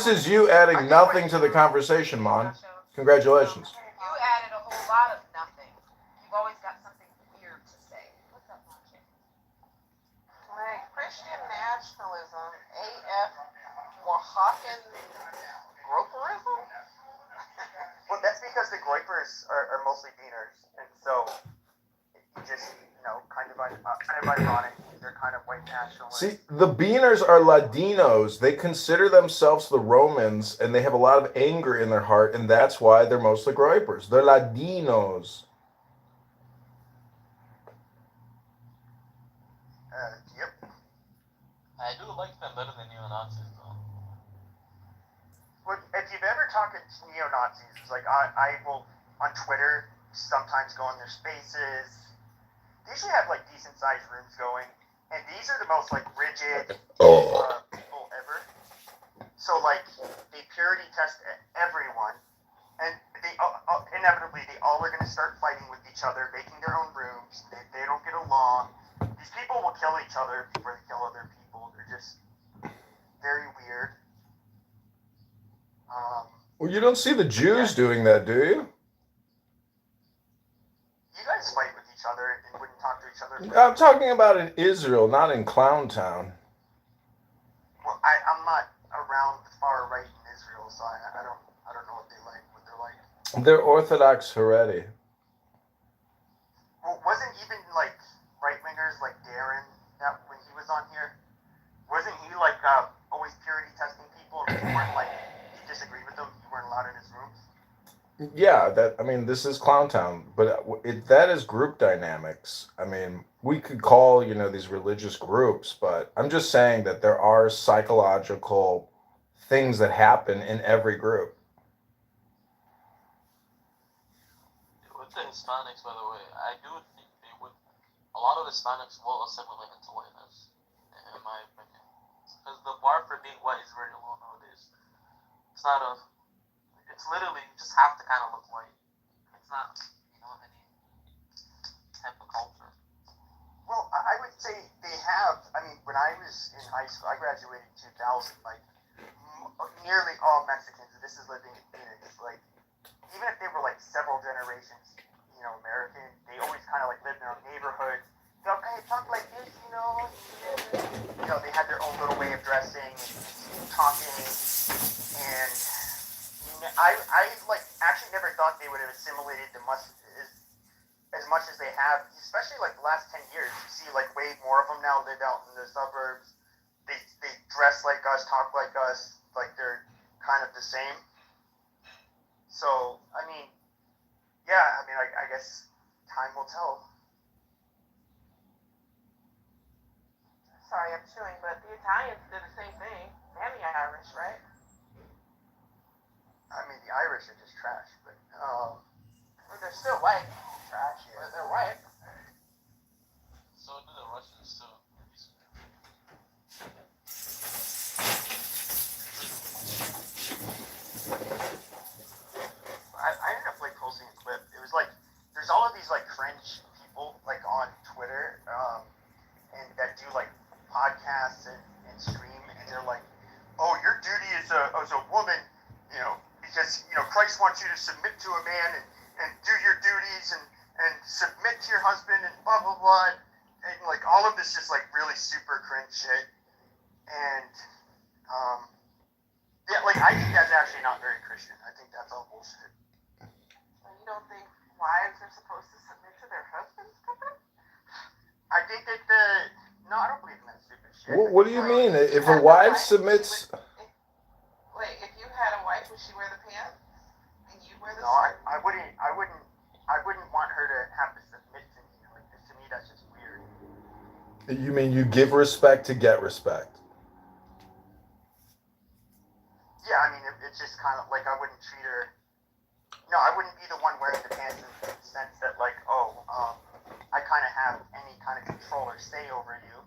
B: is you adding nothing to the conversation, Mon. Congratulations.
C: You added a whole lot of nothing. You've always got something weird to say. What's up, Monche? Like Christian nationalism, AF Oaxacan groperism?
K: Well, that's because the Groypers are mostly beaners, and so you just kind of ironic. They're kind of white nationalists.
B: See, the Beaners are Ladinos. They consider themselves the Romans, and they have a lot of anger in their heart, and that's why they're mostly Groypers. They're Ladinos.
K: Yep.
J: I do like them better than neo-Nazis, though.
K: Well, if you've ever talked to neo-Nazis, it's like I will on Twitter sometimes go in their spaces. They usually have like decent-sized rooms going. And these are the most like rigid people ever. So like they purity test everyone, and they inevitably they all are going to start fighting with each other, making their own rooms. They don't get along. These people will kill each other before they kill other people. They're just very weird.
B: Well, you don't see the Jews doing that, do you?
K: You guys fight with each other and wouldn't talk to each other.
B: I'm talking about in Israel, not in Clown Town.
K: Well, I'm not around the far right in Israel, so I don't know what they're like.
B: They're Orthodox Haredi.
K: Well, wasn't even like right wingers like Darren that when he was on here, wasn't he like always purity testing people? And if you weren't like you disagreed with them, you weren't allowed in his rooms.
B: Yeah, this is Clown Town, but that is group dynamics. I mean, we could call, these religious groups, but I'm just saying that there are psychological things that happen in every group.
J: With the Hispanics, by the way, I do think a lot of Hispanics will assimilate into whiteness, in my opinion. Because the bar for being white is very low nowadays. It's literally, you just have to kind of look white. It's not, you know what I mean, type of culture.
K: Well, I would say they have. I mean, when I was in high school, I graduated in 2000. Like, nearly all Mexicans, this is living in Phoenix. Like, even if they were like several generations, American, they always kind of like lived in their own neighborhood. They all kind of talk like this, they had their own little way of dressing and talking, and I like actually never thought they would have assimilated as much as they have, especially like the last 10 years. You see like way more of them now live out in the suburbs. They dress like us, talk like us, like they're kind of the same. So, I mean, I guess time will tell.
C: Sorry, I'm chewing, but the Italians did the same thing. And the Irish, right?
K: I mean, the Irish are just trash, but
C: Well, they're still white.
K: trash, yeah.
C: But they're white.
J: So do the Russians too.
K: I ended up like posting a clip. It was like there's all of these like cringe people like on Twitter, and that do like podcasts and stream, and they're like, "Oh, your duty as a woman, because Christ wants you to submit to a man and do your duties and submit to your husband and blah blah blah," and like all of this just like really super cringe shit, and yeah, like I think that's actually not very Christian. I think that's all bullshit.
C: You don't think wives are supposed to submit to their husbands?
K: I think that no, I don't believe in that stupid shit.
B: What do you mean? If a wife submits...
C: Wait, if you had a wife, would she wear the pants? And you wear the
K: No,
C: skirt?
K: I wouldn't want her to have to
B: You mean you give respect to get respect?
K: Yeah, I mean, it's just kind of like I wouldn't treat her. No, I wouldn't be the one wearing the pants in the sense that, like, I kind of have any kind of control or say over you.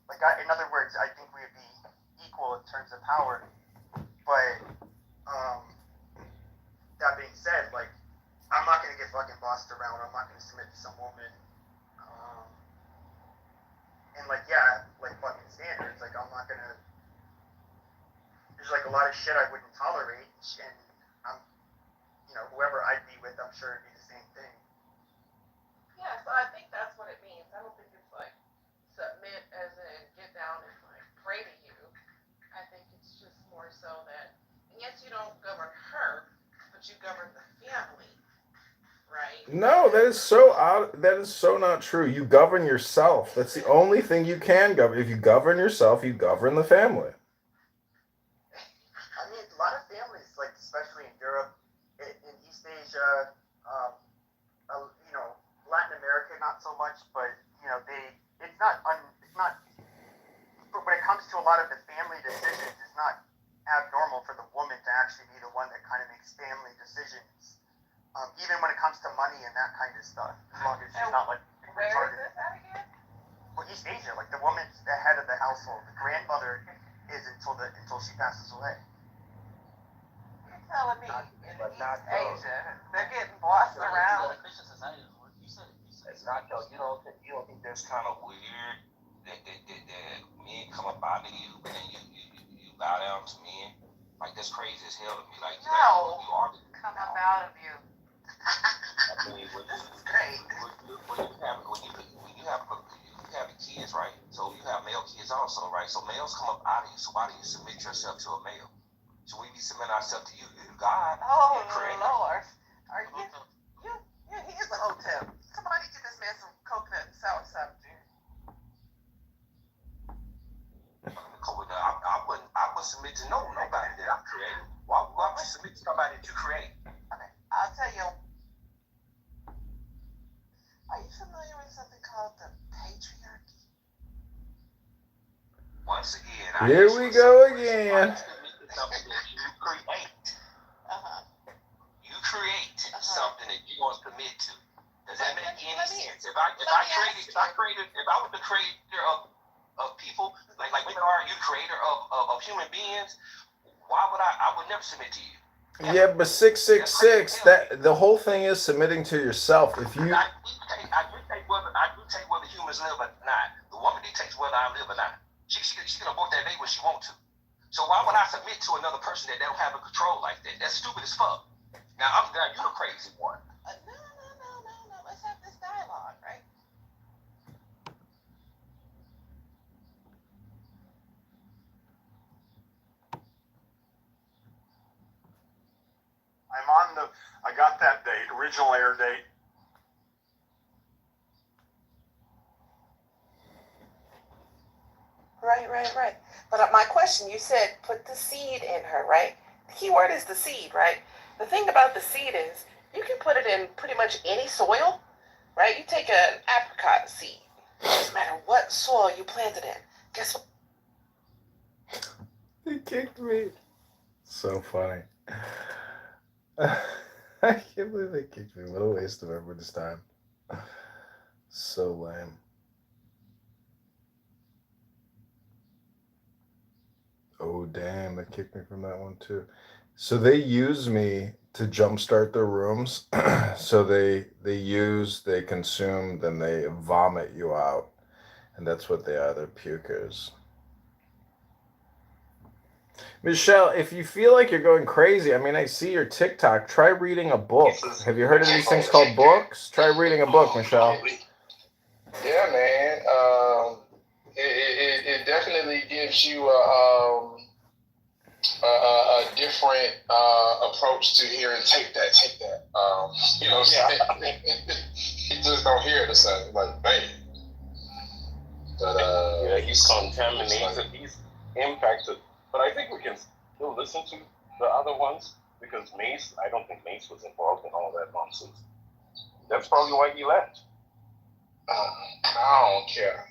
K: In other words, I think we would be equal in terms of power. But that being said, like, I'm not gonna get fucking bossed around. I'm not gonna submit to some woman. And like, yeah, like fucking standards. Like, I'm not gonna. There's like a lot of shit I wouldn't tolerate, and whoever I'd be with, I'm sure it'd be the same thing.
C: Yeah, so I think that's what it means. I don't think it's like submit as in get down and like pray to you. I think it's just more so that, and yes, you don't govern her, but you govern the family, right?
B: No, that is so out. That is so not true. You govern yourself. That's the only thing you can govern. If you govern yourself, you govern the family.
K: I mean, a lot of families, like especially in Europe, in East Asia, Latin America, not so much, but it's not. But when it comes to a lot of the family decisions, it's not abnormal for the woman to actually be the one that kind of makes family decisions, even when it comes to money and that kind of stuff. As long as she's not like retarded. Where is this at again? Well, East Asia, like the woman's the head of the household. The grandmother is until she passes away.
C: You're telling me in East Asia they're getting bossed around.
D: Christian society doesn't work. You said it's not though. You don't think that's kind of weird that men come up out of you, but then you bow down to men? Like that's crazy as hell to me. Like you are
C: Come up out of you.
D: I mean, this is great. When you have kids, right? So you have male kids also, right? So males come up out of you. So why do you submit yourself to a male? So we submit ourselves to you, God.
C: Oh Lord, are you? Here's a hotel. Somebody get this man some coconut and sour something.
D: I would submit to nobody that I create. Why would you submit to somebody that you create?
C: Okay, I'll tell you. Are you familiar with something called the patriarchy?
D: Once again,
B: here we go again.
D: Something that you create. You create something that you're going to commit to. Does that make any sense? If I was the creator of people, like women are, you creator of human beings, why would I would never submit to you?
B: Yeah, but 666. That the whole thing is submitting to yourself. If you,
D: I do take whether humans live or not. The woman dictates whether I live or not. She can abort that baby when she wants to. So why would I submit to another person that don't have a control like that? That's stupid as fuck. Now you're the crazy one.
C: No. Let's have this dialogue, right?
L: I got that date, original air date.
C: Right. But my question, you said put the seed in her, right? The key word is the seed, right? The thing about the seed is you can put it in pretty much any soil, right? You take an apricot seed, doesn't matter what soil you plant it in. Guess what?
B: they kicked me. So funny. I can't believe they kicked me. What a waste of everybody's time. So lame. Oh damn, they kicked me from that one too. So they use me to jumpstart their rooms. So they consume, then they vomit you out. And that's what they are, they're pukers. Michelle, if you feel like you're going crazy, I mean, I see your TikTok. Try reading a book. Have you heard of these things called books? Try reading a book, Michelle.
E: Yeah, man. It definitely gives you a different approach to hearing. Take that. You know what I'm saying? You just don't hear the same, like, bang. But
M: he's contaminated. He's impacted. But I think we can still listen to the other ones because Mace, I don't think Mace was involved in all that nonsense. That's probably why he left. I don't care.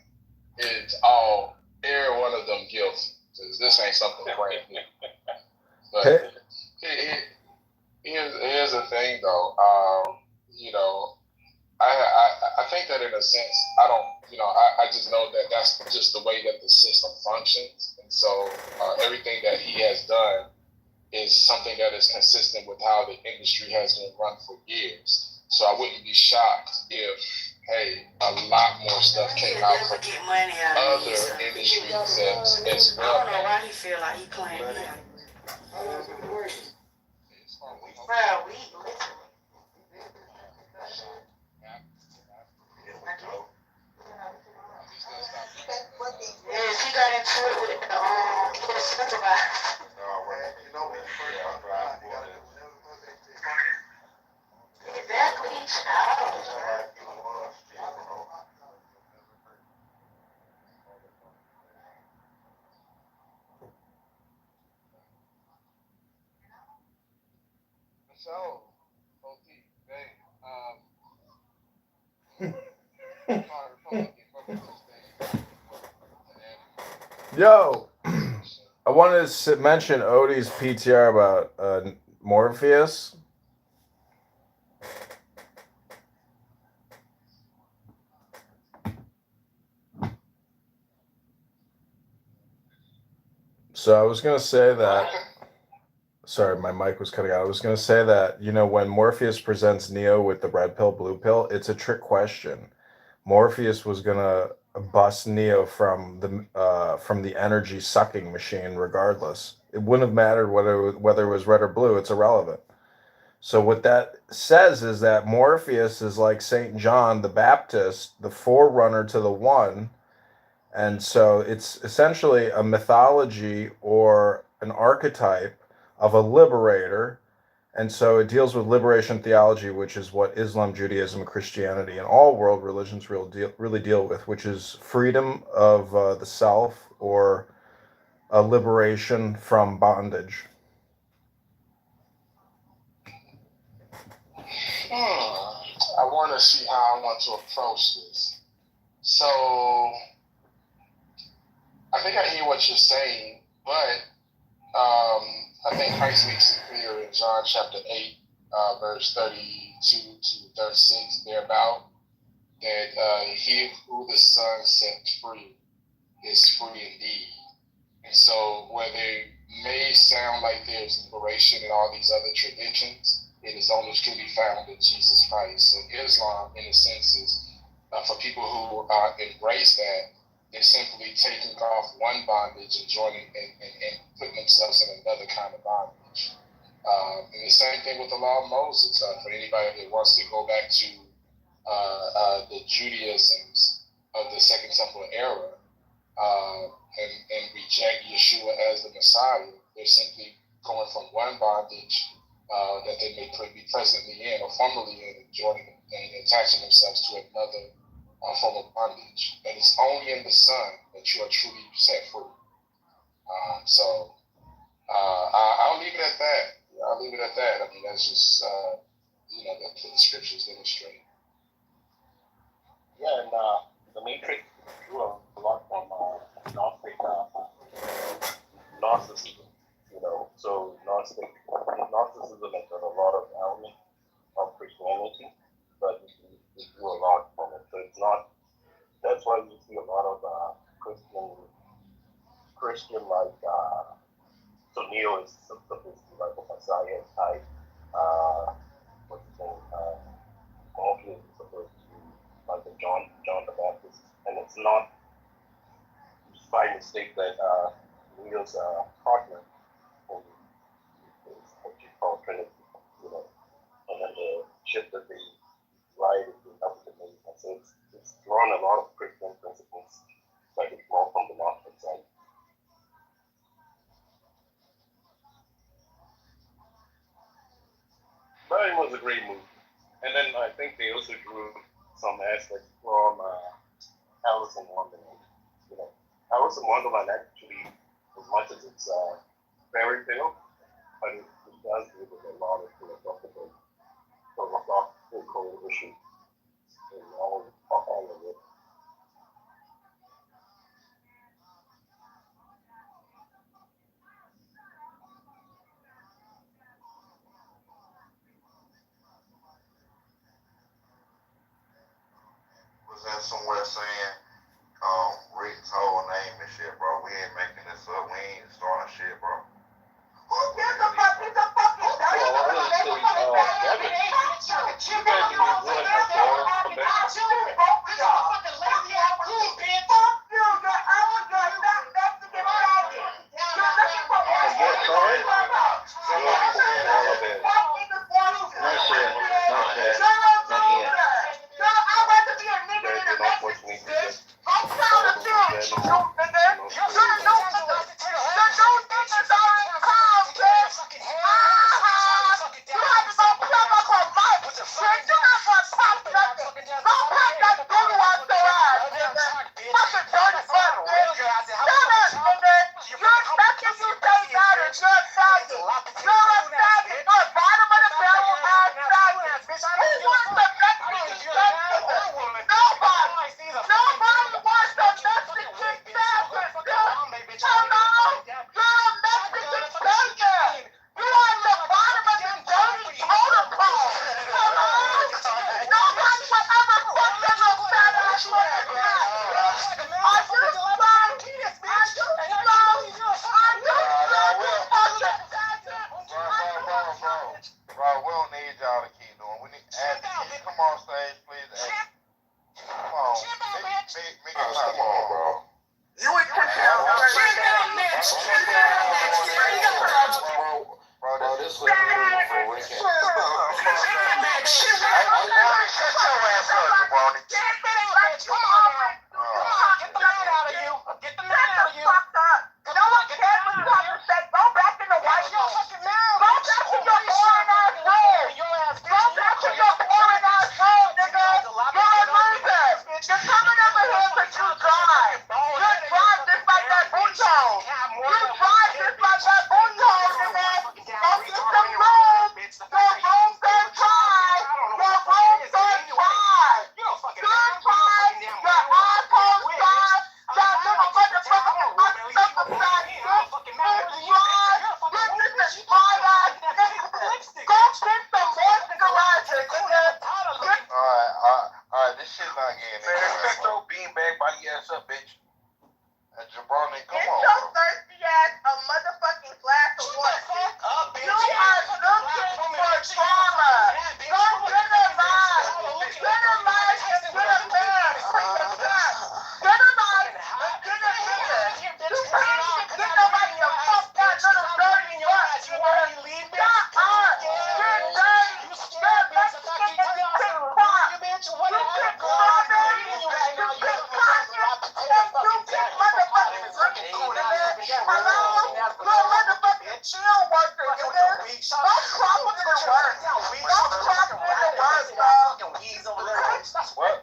M: It's all every one of them guilty. This ain't something brand new. But here's the thing, though. I think that in a sense, I just know that that's just the way that the system functions, and so everything that he has done is something that is consistent with how the industry has been run for years. So I wouldn't be shocked if, hey, a lot more stuff came out from other industries as well.
N: I don't know why he feel like he claimed me. Well, we literally. Yes, he got into it with the supervisor. Exactly.
M: So,
B: Yo, I wanted to mention Odie's PTR about Morpheus. So I was going to say that. Sorry, my mic was cutting out. I was going to say that, when Morpheus presents Neo with the red pill, blue pill, it's a trick question. Morpheus was going to bust Neo from the energy sucking machine regardless. It wouldn't have mattered whether it was red or blue. It's irrelevant. So what that says is that Morpheus is like St. John the Baptist, the forerunner to the One. And so it's essentially a mythology or an archetype of a liberator. And so it deals with liberation theology, which is what Islam, Judaism, Christianity, and all world religions really deal with, which is freedom of the self or a liberation from bondage.
M: I want to see how I want to approach this. So I think I hear what you're saying, but I think Christ makes it clear in John chapter 8, verse 32 to 36, thereabout, that he who the Son set free is free indeed. And so where they may sound like there's liberation in all these other traditions, it is only truly found in Jesus Christ. So Islam, in a sense, is for people who embrace that, they're simply taking off one bondage and joining and putting themselves in another kind of bondage. And the same thing with the law of Moses. For anybody that wants to go back to the Judaisms of the Second Temple era and reject Yeshua as the Messiah, they're simply going from one bondage that they may be presently in or formerly in and joining and attaching themselves to another form of bondage. And it's only in the Son that you are truly set free. So I'll leave it at that. I'll leave it at that. I mean, that's just, that's what the scriptures demonstrate.
D: Yeah, and the Matrix drew a lot from Gnosticism. So Gnosticism has got a lot of elements of Christianity, but we do a lot from it. So it's not. That's why you see a lot of Christian like. So Neo is supposed to be like a Messiah type. What's his name? Morpheus is supposed to be like a John the Baptist, and it's not just by mistake that Neo's partner is what you call Trinity, and then the ship that they ride is the African. So it's drawn a lot of Christian principles, like it's more from the Gnostic side. But it was a great movie. And then I think they also drew some aspects from Alice in Wonderland. Alice in Wonderland actually, as much as it's fairy tale, but it does deal with a lot of philosophical issues in all of it.
M: in somewhere saying Rick's whole name and shit, bro. We ain't making this up. We ain't starting shit, bro.
N: Who gives a fuck? He's a fucking dirty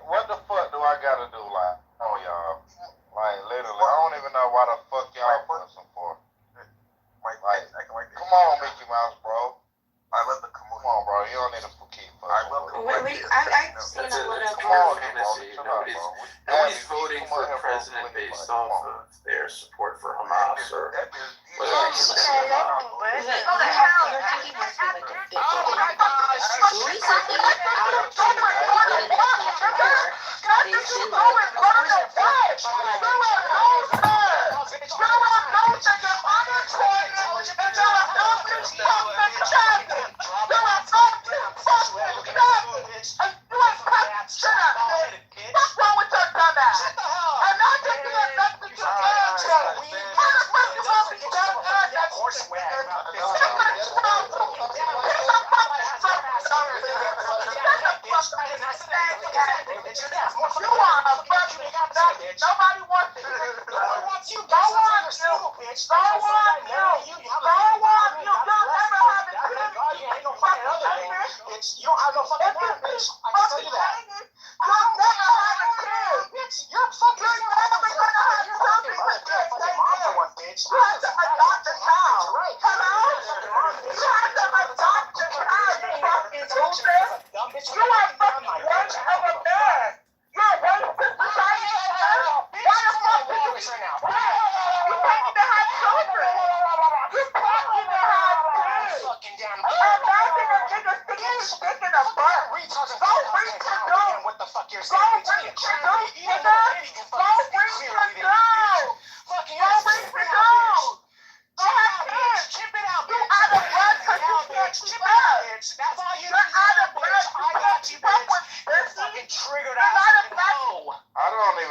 M: What the fuck do I gotta do, like, oh y'all, like literally, I don't even know why the fuck y'all fussing for. Like, come on, Mickey Mouse, bro. Come on, bro. You don't need to keep fussing.
F: I've seen a little
O: fantasy. Nobody's voting for a president based off of their support for Hamas or whether
N: You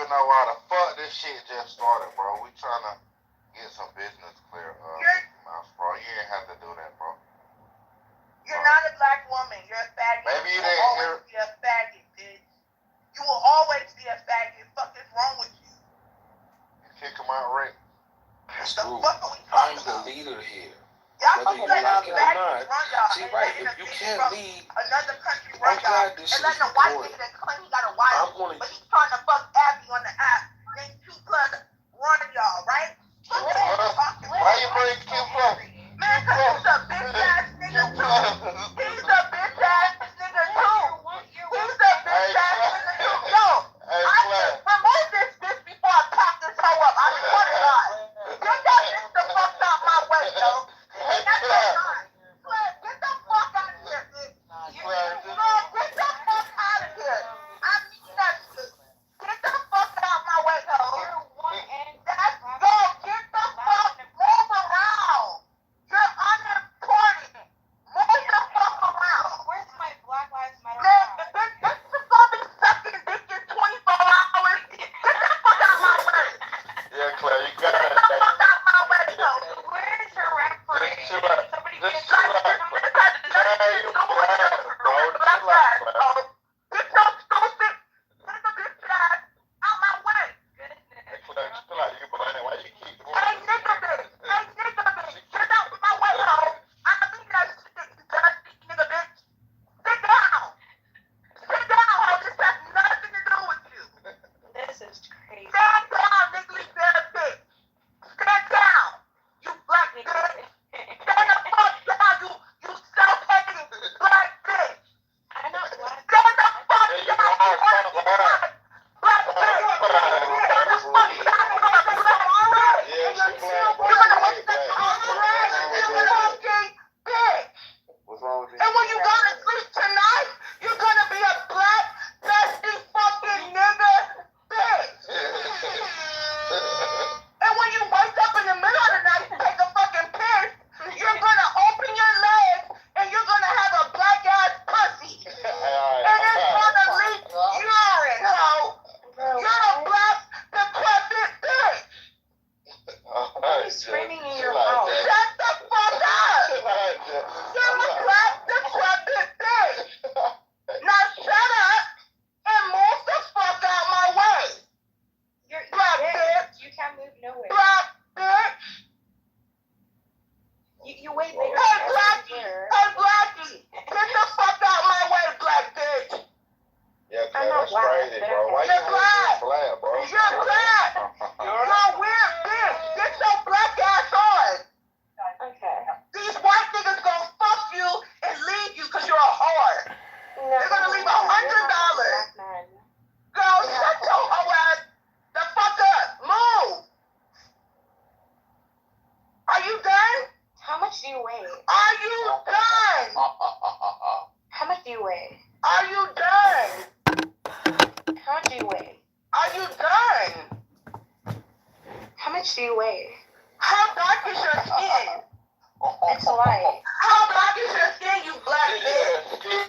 M: even know why the fuck this shit just started, bro. We trying to get some business clear, Mouse, bro. You ain't have to do that, bro.
C: You're not a black woman. You're a faggot.
M: Maybe you
C: will
M: didn't
C: always be a faggot, bitch. You will always be a faggot. Fuck is wrong with you?
M: You kick him out, right?
O: That's
C: The
O: rude.
C: fuck are we
O: I'm
C: talking
O: the
C: about?
O: leader here.
C: Y'all
O: Whether you
C: let
O: like
C: the
O: it or
C: faggots
O: not.
C: run y'all.
O: See,
C: And
O: right,
C: letting
O: if
C: a
O: you
C: bitch
O: can't
C: from
O: lead,
C: another country
O: I'm
C: run y'all.
O: glad this
C: And
O: shit is
C: letting a white
O: recorded.
C: nigga that claim he got a wife,
O: I'm gonna
C: but he's trying to fuck Abby on the app. Then 2 plus run y'all, right? What are you talking about?
M: Why you bring Q Plus?
C: Man, cause he's a bitch ass nigga too. He's a bitch ass nigga too. He's a bitch ass nigga too. Yo, I can remove this bitch before I pop this hoe up. I swear to God. Get that bitch the fuck out my way, yo. And that's not mine. Get the fuck out of here, bitch. No, get the fuck out of here. I mean that shit. Get the fuck out my way, yo. That's go. Get the fuck. Move around. You're unimportant. Move the fuck around.
F: Where's my Black Lives Matter?
C: Man, this is gonna be sucking dick in 24 hours. Get the fuck out my way.
M: Yeah, Claire, you got
C: Get
M: it.
C: the fuck out my way, yo.
F: Where's your referee?
M: Just chill out.
F: Somebody
M: Just
F: get
M: chill out, Claire. Claire, you black, bro. Chill out, Claire.
C: Get your stupid nigga bitch ass out my way.
M: Hey, Claire, chill out. You black. Why you keep doing
C: Hey,
M: this?
C: nigga bitch. Hey, nigga bitch. Get out my way, ho. I mean that shit, you dusty nigga bitch. Sit down. Sit down, ho. This has nothing to do with you.
F: This is crazy.
C: Stand down, niggly bear bitch. Stand down. You black bitch. Stand the fuck down, you self-hating black bitch.
F: I'm not black.
C: Stand the fuck
M: Yeah, you
C: down,
M: are
C: you wanna be
M: black.
C: black bitch. Stand the fuck down, you wanna be black bitch.
M: Yeah, she black, bro.
C: You're gonna
M: She
C: waste
M: black.
C: the time, you fucking bitch.
M: What's wrong with you?
C: And when you go to sleep tonight, you're gonna be a black, dusty fucking nigga bitch. And when you wake up in the middle of the night to take a fucking piss, you're gonna open your legs and you're gonna have a black ass pussy. And it's gonna leak urine, ho. You're a black, decrepit bitch.
F: Why are you screaming in your
M: Chill out,
F: house?
M: Jack.
C: Shut the fuck up.
M: Chill out, Jack.
C: You're a black, decrepit bitch. Now shut up and move the fuck out my way.
F: You're
C: Black
F: big.
C: bitch.
F: You can't move nowhere.
C: Black bitch.
F: You way bigger
C: Hey,
F: than
C: Blackie.
F: here.
C: Hey, Blackie. Get the fuck out my way, black bitch.
M: Yeah,
F: I'm
M: Claire,
F: not
M: that's
F: black,
M: crazy,
F: but
M: bro.
F: okay.
M: Why you
C: You're black.
M: black, bro?
C: You're black. You're a weird bitch. Get your black ass on.
F: Okay.
C: These white niggas gonna fuck you and leave you because you're a whore.
F: No,
C: They're gonna leave $100.
F: black man.
C: Girl, shut your hoe ass the fuck up. Move. Are you done?
F: How much do you weigh?
C: Are you done?
F: How much do you weigh?
C: Are you done?
F: How much do you weigh?
C: Are you done?
F: How much do you weigh?
C: How dark is your skin?
F: It's light.
C: How dark is your skin, you black bitch?
F: You're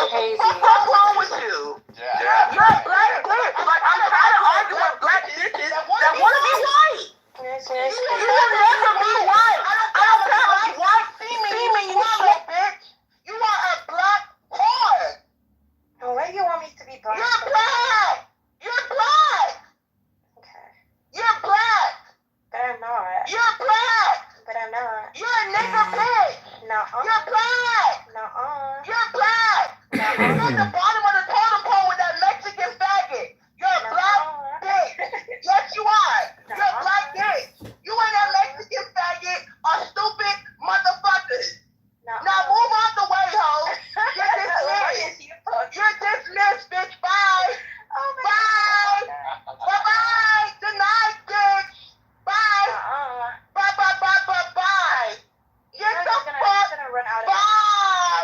F: crazy.
C: What's wrong with you?
M: Yeah.
C: You're a black bitch. Like, I'm tired of arguing with black bitches that wanna be white.
F: Yes,
C: You will never be white. I don't care how much white semen you swallow, bitch. You are a black whore.
F: Oh, why do you want me to be black?
C: You're black. You're black.
F: Okay.
C: You're black.
F: But I'm not.
C: You're black.
F: But I'm not.
C: You're a nigga bitch.
F: Nuh-uh.
C: You're black.
F: Nuh-uh.
C: You're black. You're at the bottom of the totem pole with that Mexican faggot. You're a black bitch. Yes, you are. You're a black bitch. You and that Mexican faggot are stupid motherfuckers. Now move out the way, ho. You're dismissed. You're dismissed, bitch. Bye. Bye. Bye-bye. Good night, bitch. Bye. Bye. Get the fuck.
F: gonna run out of
C: Bye.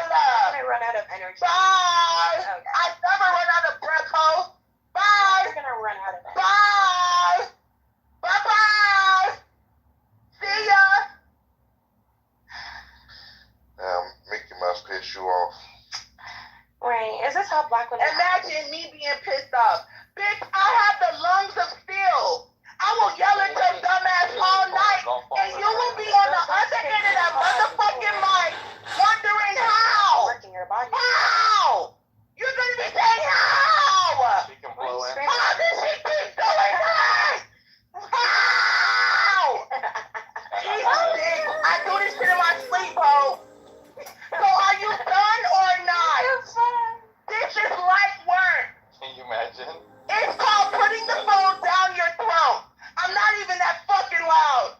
F: I'm gonna run out of energy.
C: Bye.
F: Okay.
C: I never run out of breath, ho. Bye.
F: You're gonna run out of energy.
C: Bye. Bye-bye. See ya.
M: Damn, Mickey Mouse piss you off.
F: Wait, is this how black women
C: Imagine me being pissed off.
M: imagine?
K: It's called putting the phone down your throat. I'm not even that fucking loud.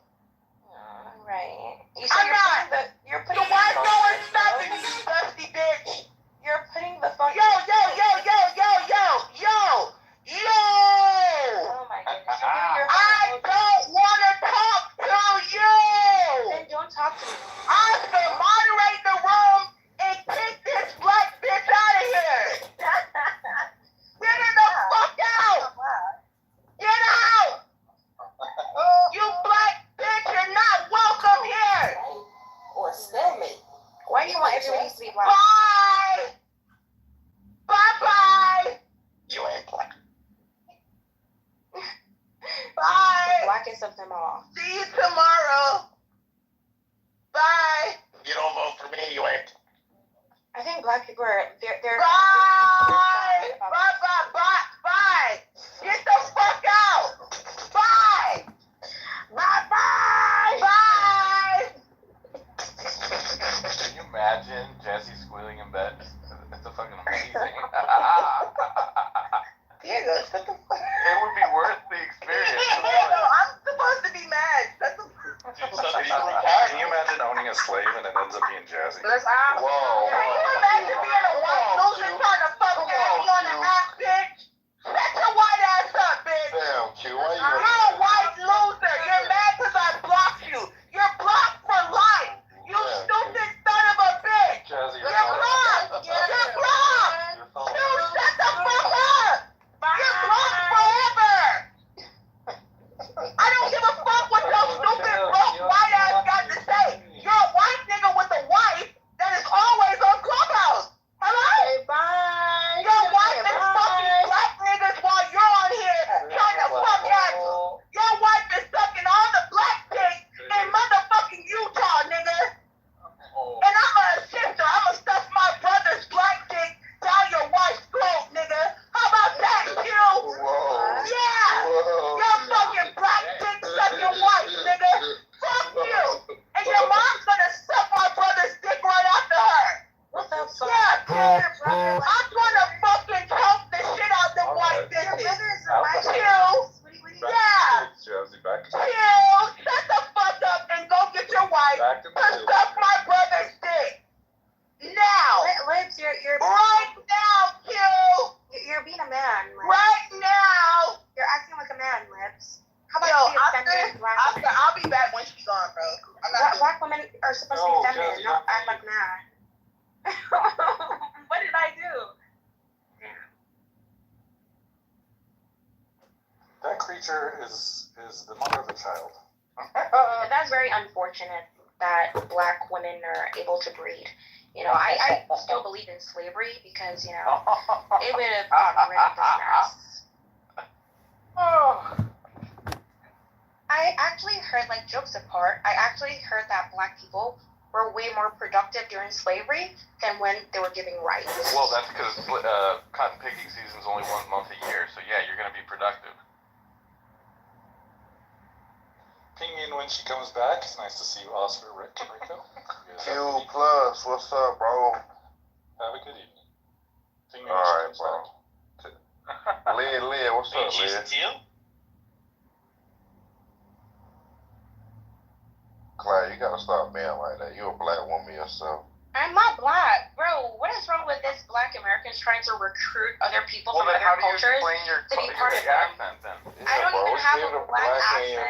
P: Right.
K: I'm not.
P: You're
K: So
P: putting
K: why
P: the
K: no
P: phone
K: one's stopping me, you dusty bitch?
P: You're putting the phone.
K: Yo.
P: Oh my goodness. You're giving your
K: I don't want to talk to you.
P: Then don't talk to me.
K: Oscar, moderate the room and kick this black bitch out of here. Get her the fuck out. Get out. You black bitch, you're not welcome here.
P: Or stalemate. Why do you want everybody to be black?
K: Bye. Bye.
P: You ain't black.
K: Bye.
P: The blackest of them all.
K: See you tomorrow. Bye.
M: You don't vote for me, you ain't.
P: I think black people are they're
K: Bye. Bye. Get the fuck out. Bye. Bye.
M: Can you imagine Jesse squealing in bed? It's a fucking amazing.
K: Diego, shut the fuck up.
M: It would be worth the experience.
K: Diego, I'm supposed to be mad.
L: Can you imagine owning a slave and it ends up being Jazzy?
K: Let's ask.
M: Whoa.
K: Can you imagine being a white loser trying to fuck daddy on the ass, bitch? Shut your white ass up, bitch.
M: Damn, Q, why you
K: You're a white loser. You're mad because I blocked you. You're blocked for life. You stupid son of a bitch.
M: Jazzy,
K: You're blocked. You're blocked. Dude, shut the fuck up. You're blocked forever. I don't give a fuck what your stupid broke white ass got to say. You're a white nigga with a wife that is always on Clubhouse. Hello?
P: Okay, bye.
K: Your wife is fucking black niggas while you're on here trying to fuck at you. Your wife is sucking all the black dicks in motherfucking Utah, nigga. And I'm a shifter. I'm gonna stuff my brother's black dick down your wife's throat, nigga. How about that, Q? Yeah. Your fucking black dick sucking wife, nigga. Fuck you. And your mom's gonna suck my brother's dick right after her.
P: What the fuck?
K: Yeah, I'm gonna fucking choke the shit out them white bitches. Q. Yeah.
L: Jazzy, back
K: Q. Shut the fuck up and go get your wife to suck my brother's dick. Now.
P: Lips, you're
K: Right now, Q.
P: You're being a man. Lips.
K: Right now.
P: You're acting like a man, Lips. How about
K: Yo,
P: you be a feminine black woman?
K: I'll be back when she's gone, bro.
P: Black women are supposed to be feminine, not act like man. What did I do?
L: That creature is the mother of a child.
P: That's very unfortunate that black women are able to breed. You know, I still believe in slavery because, you know, it would have gotten rid of this mess. I actually heard, like, jokes apart, I actually heard that black people were way more productive during slavery than when they were giving rights.
M: Well, that's because cotton picking season's only 1 month a year, so yeah, you're going to be productive.
L: Ping in when she comes back. It's nice to see you, Oscar, Rico.
M: Q plus, what's up, bro?
L: Have a good evening. Ping me
M: All
L: when
M: right,
L: she comes
M: bro. Lid, what's up, Lid? Claire, you gotta stop being like that. You a black woman yourself.
P: I'm not black. Bro, what is wrong with this black Americans trying to recruit other people from other cultures to be part of them?
M: Accent, then?
P: I don't even have a black accent.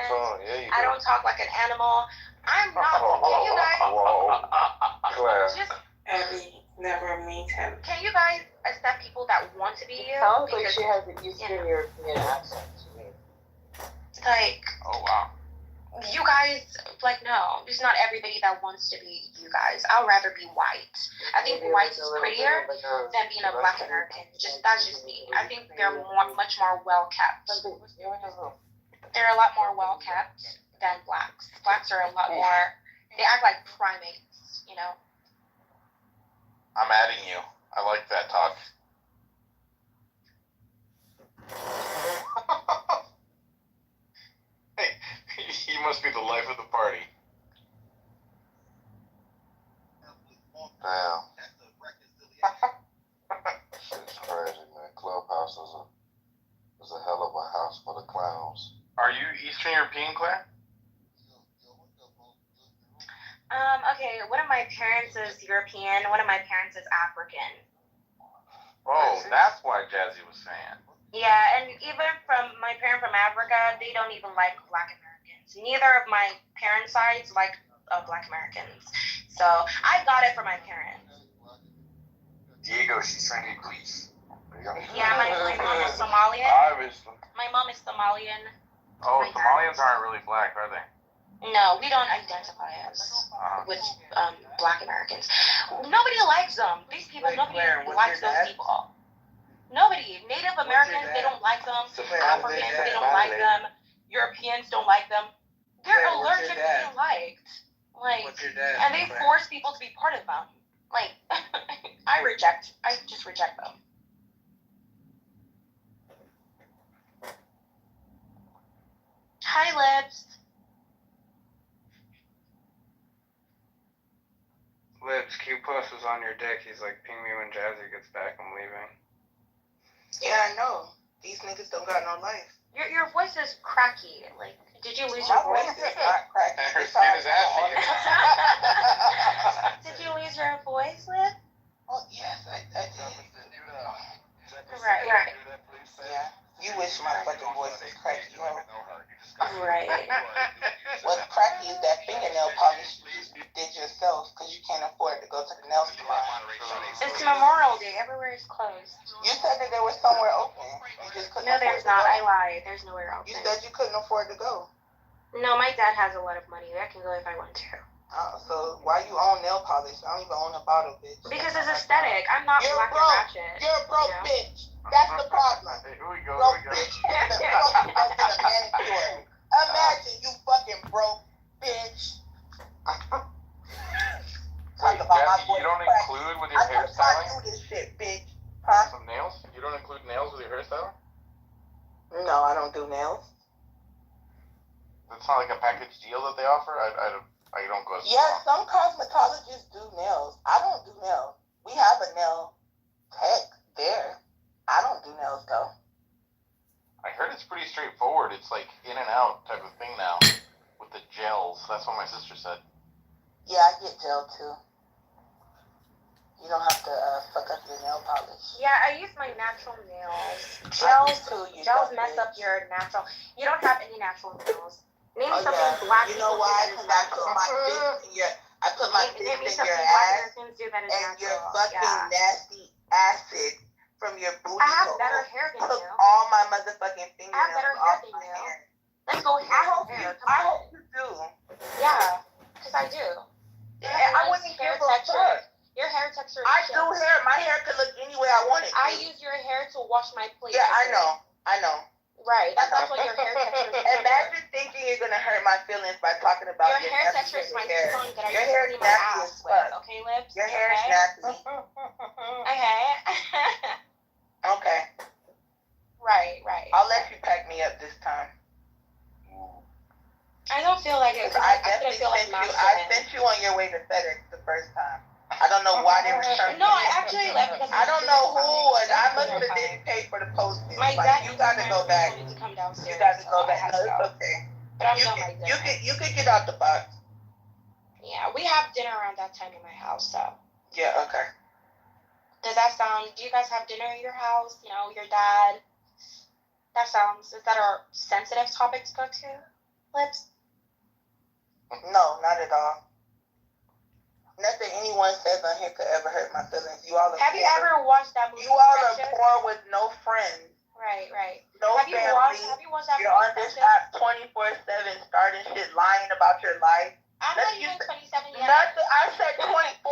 M: Yeah,
P: I don't talk like an animal. I'm not. Can you guys?
M: Claire.
P: Just
N: Never meet him.
P: can you guys accept people that want to be you?
N: Sounds like
P: Because,
N: she has an Eastern European accent to me.
P: like,
M: Oh, wow.
P: you guys, like, no, there's not everybody that wants to be you guys. I'd rather be white. I think white is prettier than being a black American. That's just me. I think they're much more well kept. They're a lot more well kept than blacks. Blacks are a lot more. They act like primates, you know.
M: I'm adding you. I like that talk. He must be the life of the party. Damn. Shit's crazy, man. Clubhouse is a clowns.
Q: Are you Eastern European, Claire?
P: Okay, one of my parents is European, one of my parents is African.
Q: Oh, that's why Jazzy was saying.
P: Yeah, and even from my parent from Africa, they don't even like Black Americans. Neither of my parents' sides like Black Americans. So I got it from my parents.
D: Diego, she's trying to be police.
P: Yeah, my mom is Somalian.
Q: Obviously.
P: My mom is Somalian.
Q: Oh, Somalians aren't really black, are they?
P: No, we don't identify as with Black Americans. Nobody likes them. These people, nobody likes those people. Nobody. Native Americans, they don't like them. Africans, they don't like them. Europeans don't like them. They're allergic to being liked. Like, and they force people to be part of them. Like, I just reject them. Hi, Lips.
R: Lips, Q Plus was on your dick. He's like, ping me when Jazzy gets back. I'm leaving.
N: Yeah, I know. These niggas don't got no life.
P: Your voice is cracky. Like, did you lose your voice?
N: My voice is not cracky.
Q: Her skin is ashy.
P: Did you lose your voice, Liv?
N: Oh, yes, I did.
P: Right.
N: Yeah. You wish my fucking voice was cracky, huh?
P: Right.
N: What's cracky is that fingernail polish you did yourself because you can't afford to go to the nail salon.
P: It's Memorial Day. Everywhere is closed.
N: You said that there was somewhere open. You just couldn't
P: No,
N: afford
P: there's
N: to
P: not.
N: go.
P: I lied. There's nowhere open.
N: You said you couldn't afford to go.
P: No, my dad has a lot of money. I can go if I want to.
N: Oh, so why you own nail polish? I don't even own a bottle, bitch.
P: Because it's aesthetic. I'm not
N: You're
P: black
N: broke.
P: and ratchet.
N: You're a broke bitch. That's the problem.
Q: Here we go.
N: Broke bitch. The fucking goes to the manicure. Imagine you fucking broke bitch.
Q: Wait, Jazzy, you don't include with your hairstyling?
N: I do this shit, bitch. Huh?
Q: Some nails? You don't include nails with your hairstyling?
N: No, I don't do nails.
Q: That's not like a package deal that they offer? I don't go as
N: Yeah, some cosmetologists do nails. I don't do nails. We have a nail tech there. I don't do nails though.
Q: I heard it's pretty straightforward. It's like in and out type of thing now with the gels. That's what my sister said.
N: Yeah, I get gel too. You don't have to fuck up your nail polish.
P: Yeah, I use my natural nails.
N: Gels
P: Gels mess up your natural. You don't have any natural nails. Name me something black.
N: You know why? Because I put my fist in your, fist in your ass, and your fucking nasty acid from your booty
P: I have
N: hole
P: better hair than
N: took
P: you.
N: all my motherfucking fingernails
P: I have better hair
N: off
P: than
N: my
P: you.
N: hair.
P: Let's go hair to hair.
N: I hope you do.
P: Yeah, because I do.
N: I wouldn't give a fuck.
P: Your hair texture.
N: I do hair. My hair could look any way I want it to.
P: I use your hair to wash my plate.
N: Yeah, I know.
P: Right, that's what your hair texture is.
N: Imagine thinking you're gonna hurt my feelings by talking about
P: your hair texture is my tongue that I
N: your
P: use
N: hair
P: to
N: is
P: clean my
N: nasty
P: ass
N: as
P: with.
N: fuck.
P: Okay, Lips?
N: Your hair is nasty.
P: Okay.
N: Okay.
P: Right.
N: I'll let you pack me up this time.
P: I don't feel like it.
N: I definitely sent you on your way to FedEx the first time. I don't know why they returned.
P: No, I actually left because
N: I don't know who was. I must have didn't pay for the postage.
P: My dad,
N: you got to go back.
P: To come downstairs.
N: You got to go back. No, it's okay.
P: But I'm done my dinner.
N: You could get out the box.
P: Yeah, we have dinner around that time in my house, so.
N: Yeah. Okay.
P: Does that sound? Do you guys have dinner at your house? You know, your dad. Is that a sensitive topic to go to? Lips?
N: No, not at all. Nothing anyone says on here could ever hurt my feelings. You all are
P: Have you ever watched that movie?
N: You all are poor with no friends.
P: Right.
N: No
P: have
N: family.
P: Have you watched that
N: You're on this app 24/7 starting shit, lying about your life.
P: I'm not even 27 yet.
N: I said 24/7.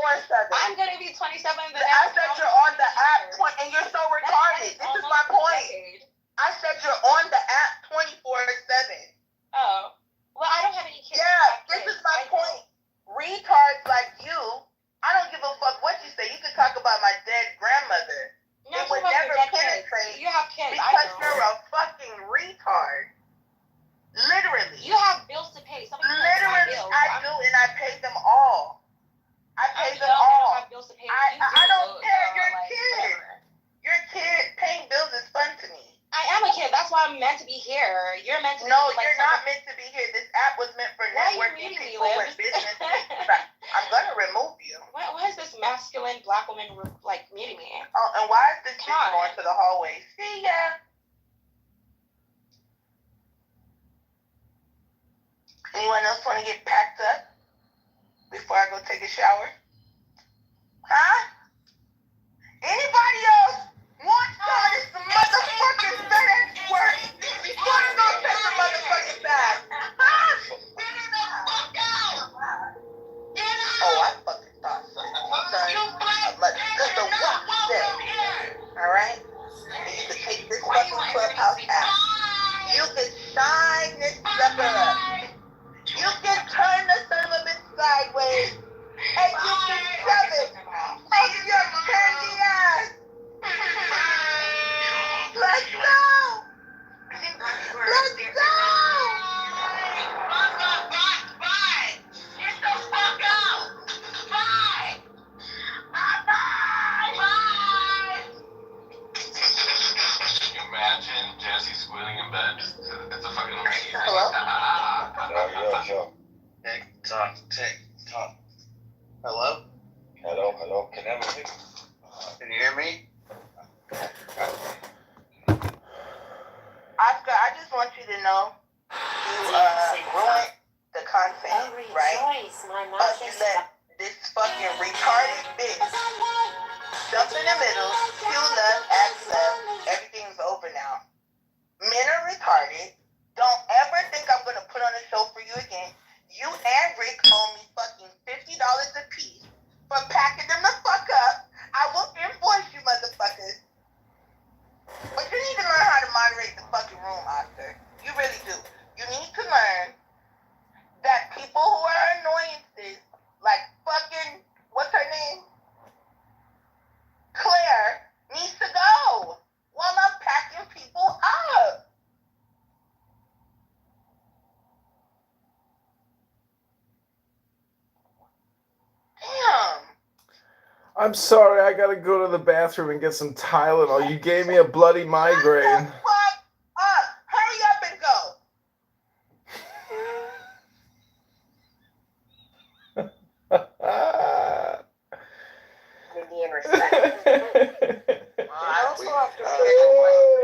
P: I'm gonna be 27 the next.
N: I said you're on the app and you're so retarded. This is my point. I said you're on the app 24/7.
P: Oh. Well, I don't have any kids.
N: Yeah, this is my point. Retards like you, I don't give a fuck what you say. You can talk about my dead grandmother.
P: No,
N: it would never penetrate.
P: You have kids.
N: Because you're a fucking retard. Literally.
P: You have bills to pay.
N: Literally, I do, and I pay them all. I pay them all.
P: I don't have bills to pay.
N: I don't care. You're kids. You're
P: why I'm meant to be here. You're meant to be
N: No,
P: like
N: you're not meant to be here. This app was meant for networking people with business. I'm gonna remove you.
P: Why is this masculine black woman like muting me?
N: Oh, and why is this bitch going to the hallway? See ya. Anyone else want to get packed up before I go take a shower? Huh? Anybody else want some of this motherfucking FedEx work before I go take the motherfucking bag? Huh? Oh, I fucking thought so. Because of what you said. Alright? And you can take this fucking Clubhouse app. You can shine this sucker up. You can turn the son of a bitch sideways. And you can shove it up your candy ass. Let's go. Let's go. Bye. Get the fuck out. Bye. Bye.
D: Can you imagine Jesse squealing in bed? It's a fucking amazing.
N: Hello?
G: Yo. Tick tock.
H: Hello?
G: Hello. Can everyone hear me?
H: Can you hear me?
N: Oscar, I just want you to know you ruined the content, right? You let this fucking retarded bitch jump in the middle, kill us, act left, everything's over now. Men are retarded. Don't ever think I'm gonna put on a show for you again. You and Rick owe me fucking $50 a piece for packing them the fuck up. I will invoice you motherfuckers. But you need to learn how to moderate the fucking room, Oscar. You really do. You need to learn that people who are annoyances, like fucking, what's her name? Claire, needs to go while I'm packing people up. Damn.
B: I'm sorry, I gotta go to the bathroom and get some Tylenol. You gave me a bloody migraine.
N: Fuck up. Hurry up and go.
C: Indian respect.
N: I also have to pay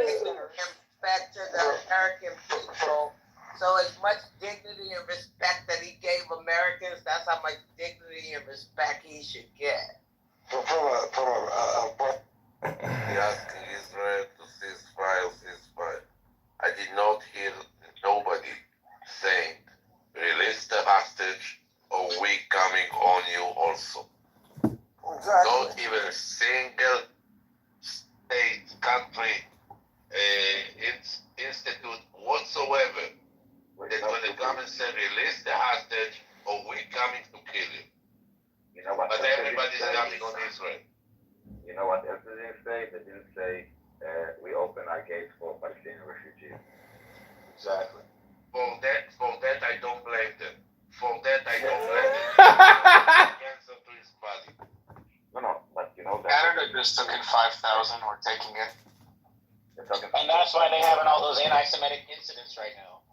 N: respect to the American people. So as much dignity and respect that he gave Americans, that's how much dignity and respect he should get.
A: He asking Israel to ceasefire. I did not hear nobody saying, release the hostage or we coming on you also.
N: Exactly.
A: Not even a single state, country, institute whatsoever. They're going to come and say, release the hostage or we coming to kill you.
G: You know what?
A: But everybody's coming on Israel.
G: You know what else they didn't say? They didn't say we open our gates for Palestinian refugees.
H: Exactly.
A: For that I don't blame them. For that I don't blame them. Cancer to his body.
G: No, but you know that.
Q: Canada just took in 5,000. We're taking it.
S: And that's why they're having all those anti-Semitic incidents right now.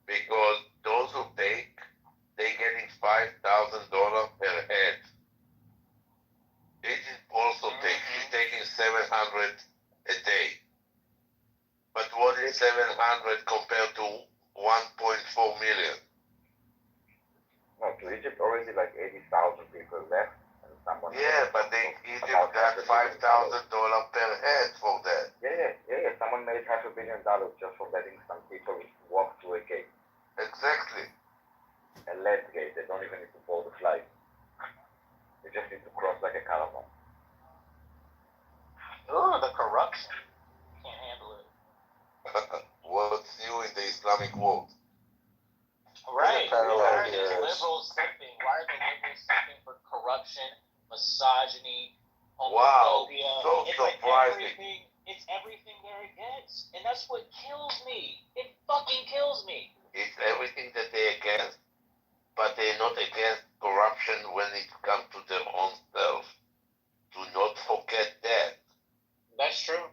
A: Because those who take, they're getting $5,000 per head. Egypt also takes. He's taking 700 a day. But what is 700 compared to 1.4 million?
G: No, to Egypt already like 80,000 people left. And someone
A: But Egypt got $5,000 per head for that.
G: Yeah. Someone made $500 million just for letting some people walk through a gate.
A: Exactly.
G: A land gate. They don't even need to board the flight. They just need to cross like a caravan.
S: Ooh, the corruption. Can't handle it.
A: What's new in the Islamic world?
S: Right. Why are the liberals simping? Why are the liberals simping for corruption, misogyny, homophobia?
A: Wow, so
S: it's
A: surprising.
S: It's everything they're against. And that's what kills me. It fucking kills me.
A: It's everything that they're against, but they're not against corruption when it comes to their own self. Do not forget that.
S: That's true.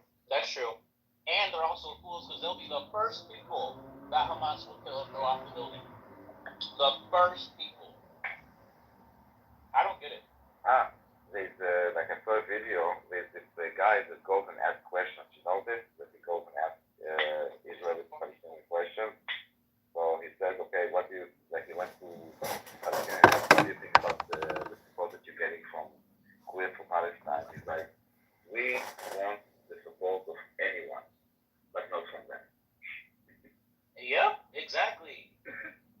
S: And they're also fools because they'll be the first people that Hamas will kill if they're off the building. The first people. I don't get it.
T: There's like I saw a video. There's this guy that goes and asks questions. You know this? That he goes and asks Israeli Palestinian questions. So he said, okay, what do you like? He went to Palestinian. What do you think about the support that you're getting from Queer for Palestine? He's like, we want the support of anyone, but not from them.
S: Yep, exactly.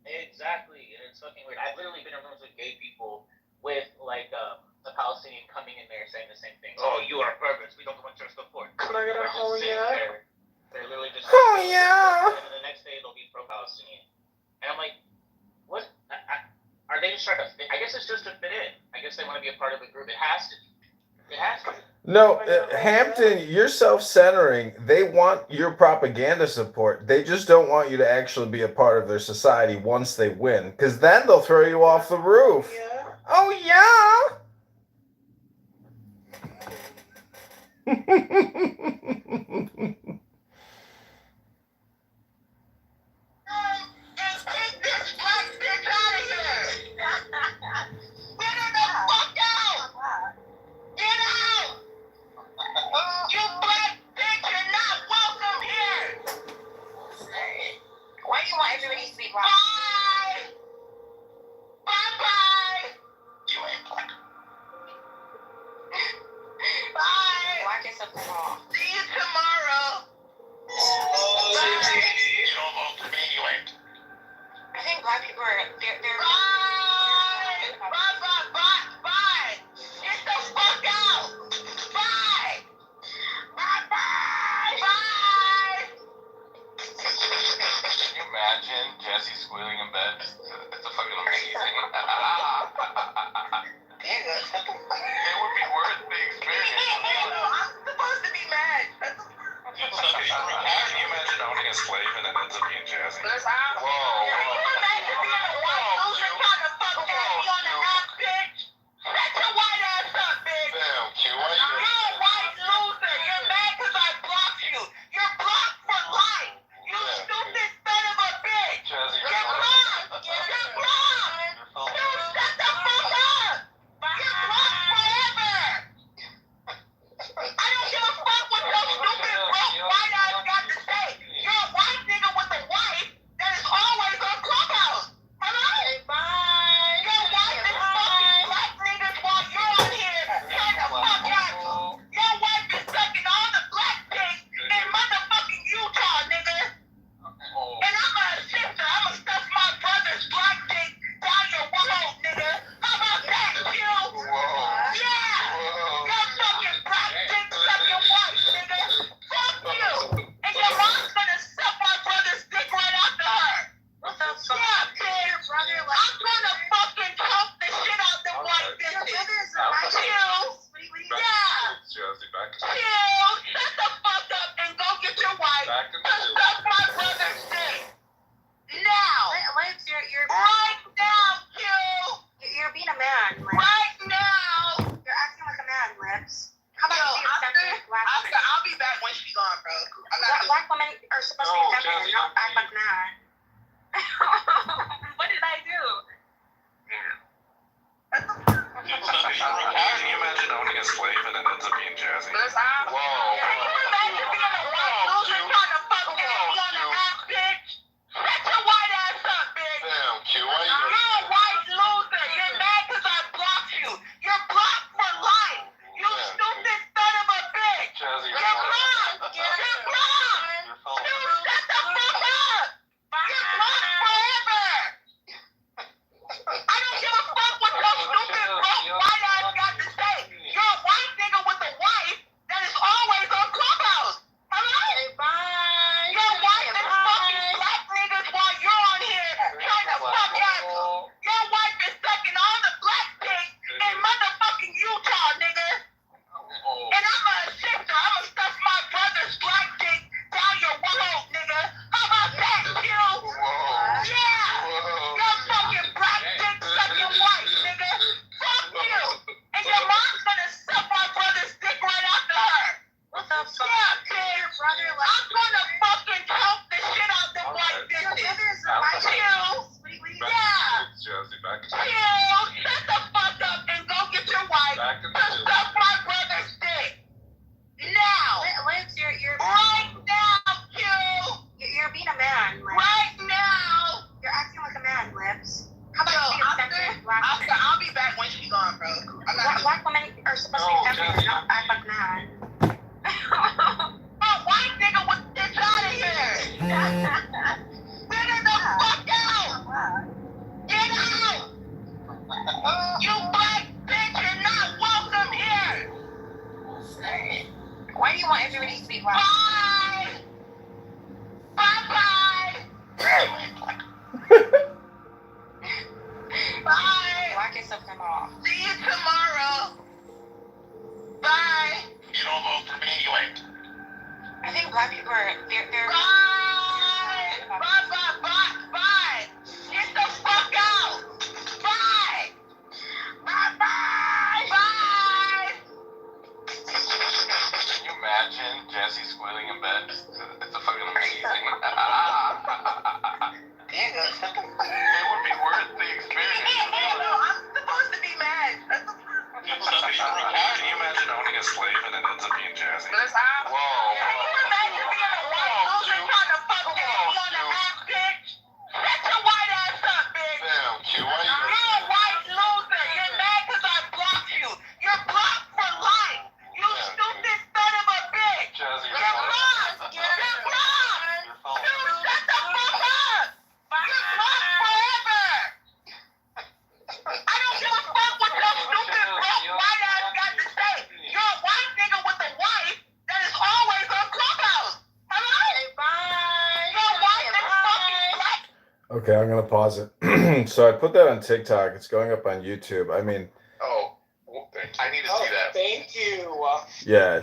S: Exactly. And it's fucking weird. I've literally been in rooms with gay people with like a Palestinian coming in there saying the same thing. Oh, you are perverts. We don't want your support.
O: Can I get a oh yeah?
S: They're literally just
B: oh yeah.
S: And then the next day they'll be pro-Palestinian. And I'm like, what? Are they just trying to fit? I guess it's just to fit in. I guess they want to be a part of a group. It has to be. It has to be.
B: No, Hampton, you're self-centering. They want your propaganda support. They just don't want you to actually be a part of their society once they win, because then they'll throw you off the roof.
O: Yeah.
B: Oh, yeah.
P: Why do you want everybody to be black?
N: Bye. You ain't black. Bye.
P: Black is something wrong.
N: See you tomorrow. Bye. You don't vote for me, you ain't.
P: I think black people are they're
N: Bye. Bye. Get the fuck out. Bye. Bye.
Q: Can you imagine Jesse squealing in bed? It's a fucking amazing. It would be worth the experience.
N: I'm supposed to be mad.
Q: Can you imagine owning a slave and it ends up being Jazzy?
N: Can you imagine being a white loser trying to fuck daddy on the ass, bitch? Shut your white ass up, bitch.
Q: Damn, Q, why you
N: You're a white loser. You're mad because I blocked you. You're blocked for life. You stupid son of a bitch.
Q: Jazzy,
N: You're blocked. You're blocked. Dude, shut the fuck up. You're blocked forever. I don't give a fuck what your stupid broke white ass got to say. You're a white nigga with a wife that is always on Clubhouse. Hello? Bye. You're white and fucking black niggas while you're on here trying to fuck at you. Your wife is sucking all the black dicks in motherfucking Utah, nigga. And I'm a sister. I'm gonna stuff my brother's black dick down your throat, nigga. How about that, Q? Yeah. Your fucking black dick sucking wife, nigga. Fuck you. And your mom's gonna suck my brother's dick right after her.
P: What the fuck?
N: Yeah, bitch.
P: Your brother
N: I'm gonna fucking choke the shit out the white bitches.
P: Your brother is a white
N: Q. Yeah.
Q: Jazzy, back
N: Q. Shut the fuck up and go get your wife to suck my brother's dick. Now.
P: Lance, you're
N: Right now, Q.
P: you're being a man. Lance.
N: Right now.
P: You're acting like a man, Lips. How about you be
N: After,
P: accepting black women?
N: I'll be back when she's gone, bro.
P: Black women are supposed to be feminine, not act like men. What did I do?
Q: Can you imagine owning a slave and it ends up being Jazzy?
N: Can you imagine being a white loser trying to fuck daddy on the ass, bitch? Shut your white ass up, bitch.
Q: Damn, Q, why you
N: You're a white loser. You're mad because I blocked you. You're blocked for life. You stupid son of a bitch.
Q: Jazzy,
N: You're blocked. You're blocked. Dude, shut the fuck up.
C: Figure the fuck out! Get out! You black bitch, you're not welcome here!
P: Why do you want everybody to speak loud?
C: Bye! Bye-bye! Bye!
P: Blackest of them all.
C: See you tomorrow! Bye!
D: You don't vote for me, you ain't.
P: I think black people are, they're
C: Bye! Bye! Get the fuck out! Bye! Bye!
Q: Can you imagine Jesse squealing in bed? It's a fucking amazing. It would be worth the experience.
C: I'm supposed to be mad.
Q: Can you imagine owning a slave and it ends up being Jazzy?
C: Can you imagine being a white loser trying to fuck daddy on the ass, bitch? Shut your white ass up, bitch.
Q: Damn, Q, why you
C: You're a white loser. You're mad because I blocked you. You're blocked for life. You stupid son of a bitch.
Q: Jazzy,
C: You're blocked. You're blocked. Dude, shut the fuck up. You're blocked forever. I don't give a fuck what your stupid broke white ass got to say. You're a white nigga with a wife that is always on Clubhouse. Hello? Bye. You're a white fucking black.
B: Okay, I'm gonna pause it. So I put that on TikTok. It's going up on YouTube. I mean,
Q: Oh, I need to see that.
K: Thank you.
B: yeah,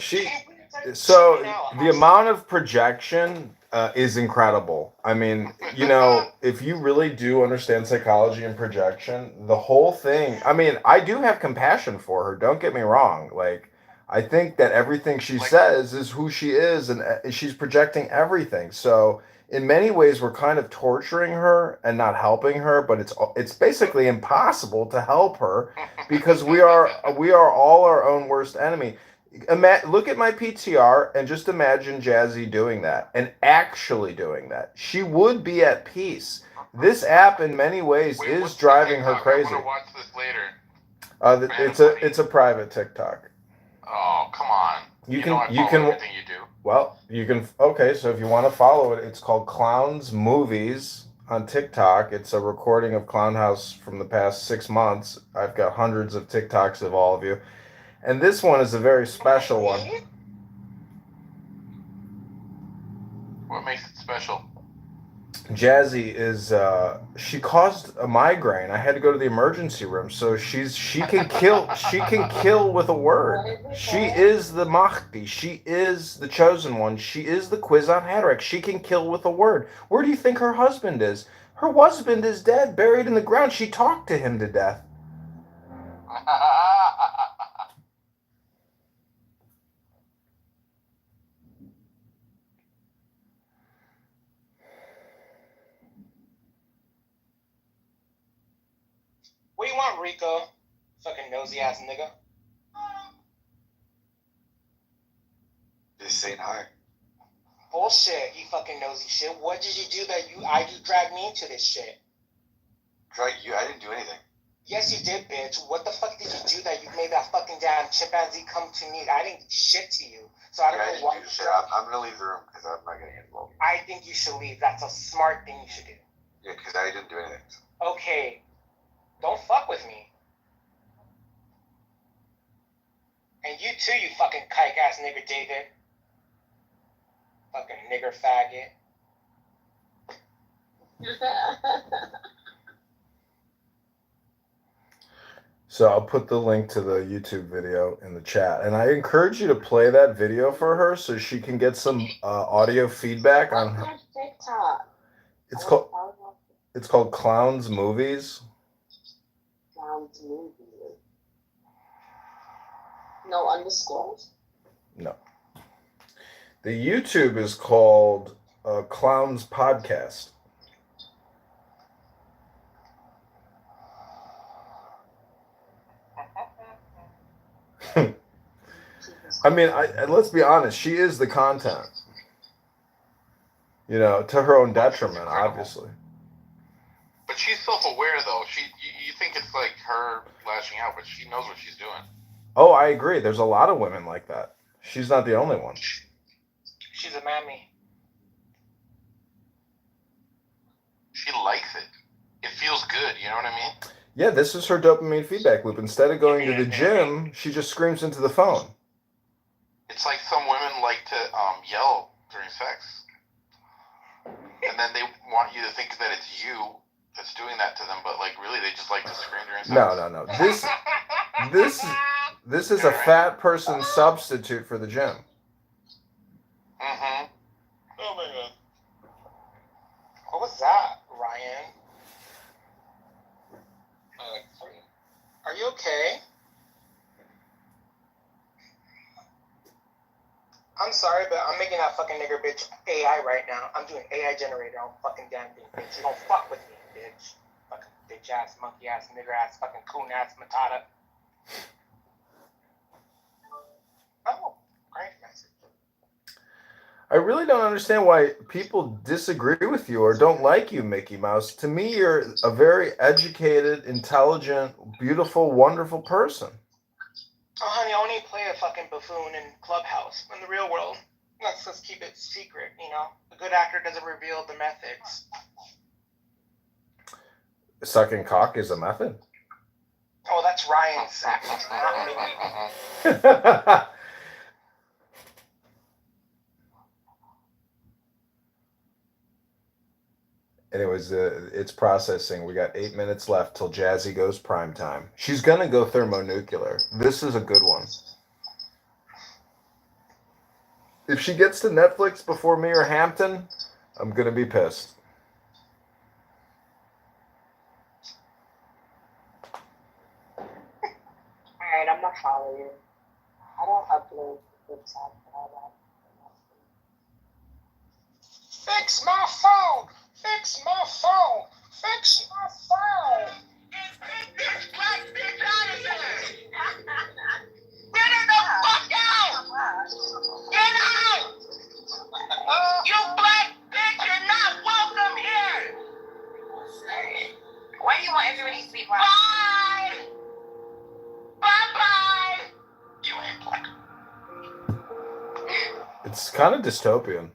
B: so the amount of projection is incredible. I mean, you know, if you really do understand psychology and projection, the whole thing, I mean, I do have compassion for her. Don't get me wrong. Like, I think that everything she says is who she is, and she's projecting everything. So in many ways, we're kind of torturing her and not helping her, but it's basically impossible to help her because we are all our own worst enemy. Look at my PTR and just imagine Jazzy doing that and actually doing that. She would be at peace. This app, in many ways, is driving her crazy.
Q: I'm gonna watch this later.
B: It's a private TikTok.
Q: Oh, come on.
B: You
Q: know I
B: can
Q: follow everything you do.
B: Well, you can. Okay, so if you want to follow it, it's called Clowns Movies on TikTok. It's a recording of Clown House from the past 6 months. I've got hundreds of TikToks of all of you. And this one is a very special one.
Q: What makes it special?
B: Jazzy is she caused a migraine. I had to go to the emergency room. So she can kill with a word. She is the Mahdi. She is the chosen one. She is the Kwisatz Haderach. She can kill with a word. Where do you think her husband is? Her husband is dead, buried in the ground. She talked to him to death.
K: What do you want, Rico? Fucking nosy ass nigga.
G: Just saying hi.
K: Bullshit, you fucking nosy shit. What did you do that you dragged me into this shit?
G: Drag you? I didn't do anything.
K: Yes, you did, bitch. What the fuck did you do that you made that fucking damn chimpanzee come to me? I didn't do shit to you. So I don't know what.
G: I'm gonna leave the room because I'm not gonna get involved.
K: I think you should leave. That's a smart thing you should do.
G: Yeah, because I didn't do anything.
K: Okay. Don't fuck with me. And you too, you fucking kike ass nigger David. Fucking nigger faggot.
B: So I'll put the link to the YouTube video in the chat, and I encourage you to play that video for her so she can get some audio feedback on her.
F: TikTok.
B: It's called Clowns Movies.
F: Clowns Movies. No underscores?
B: No. The YouTube is called Clowns Podcast. I mean, let's be honest. She is the content. You know, to her own detriment, obviously.
Q: But she's self-aware, though. You think it's like her lashing out, but she knows what she's doing.
B: Oh, I agree. There's a lot of women like that. She's not the only one.
K: She's a mammy.
Q: she likes it. It feels good. You know what I mean?
B: Yeah, this is her dopamine feedback loop. Instead of going to the gym, she just screams into the phone.
Q: It's like some women like to yell during sex, and then they want you to think that it's you that's doing that to them, but like really, they just like to scream during sex.
B: No. This is a fat person substitute for the gym.
Q: Mm-hmm.
K: Oh my god. What was that, Ryan? Are you okay? I'm sorry, but I'm making that fucking nigger bitch AI right now. I'm doing AI generator on fucking damn thing, bitch. You don't fuck with me, bitch. Fucking bitch ass, monkey ass, nigger ass, fucking coon ass, matata. Oh, great message.
B: I really don't understand why people disagree with you or don't like you, Mickey Mouse. To me, you're a very educated, intelligent, beautiful, wonderful person.
K: Oh, honey, I only play a fucking buffoon in Clubhouse. In the real world, let's just keep it secret, you know? A good actor doesn't reveal the methods.
B: Sucking cock is a method.
K: Oh, that's Ryan's act, not me.
B: Anyways, it's processing. We got 8 minutes left till Jazzy goes prime time. She's gonna go thermonuclear. This is a good one. If she gets to Netflix before me or Hampton, I'm gonna be pissed.
N: Alright, I'm gonna follow you. I don't upload clips after all that.
K: Fix my phone! Fix my phone! Fix my phone!
C: Get this black bitch out of here! Get her the fuck out! Get out! You black bitch, you're not welcome here!
P: Why do you want everybody to be black?
C: Bye! Bye-bye!
Q: You ain't black.
B: It's kind of dystopian.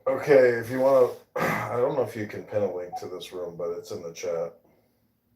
B: Okay, if you want to, I don't know if you can pin a link to this room, but it's in the chat.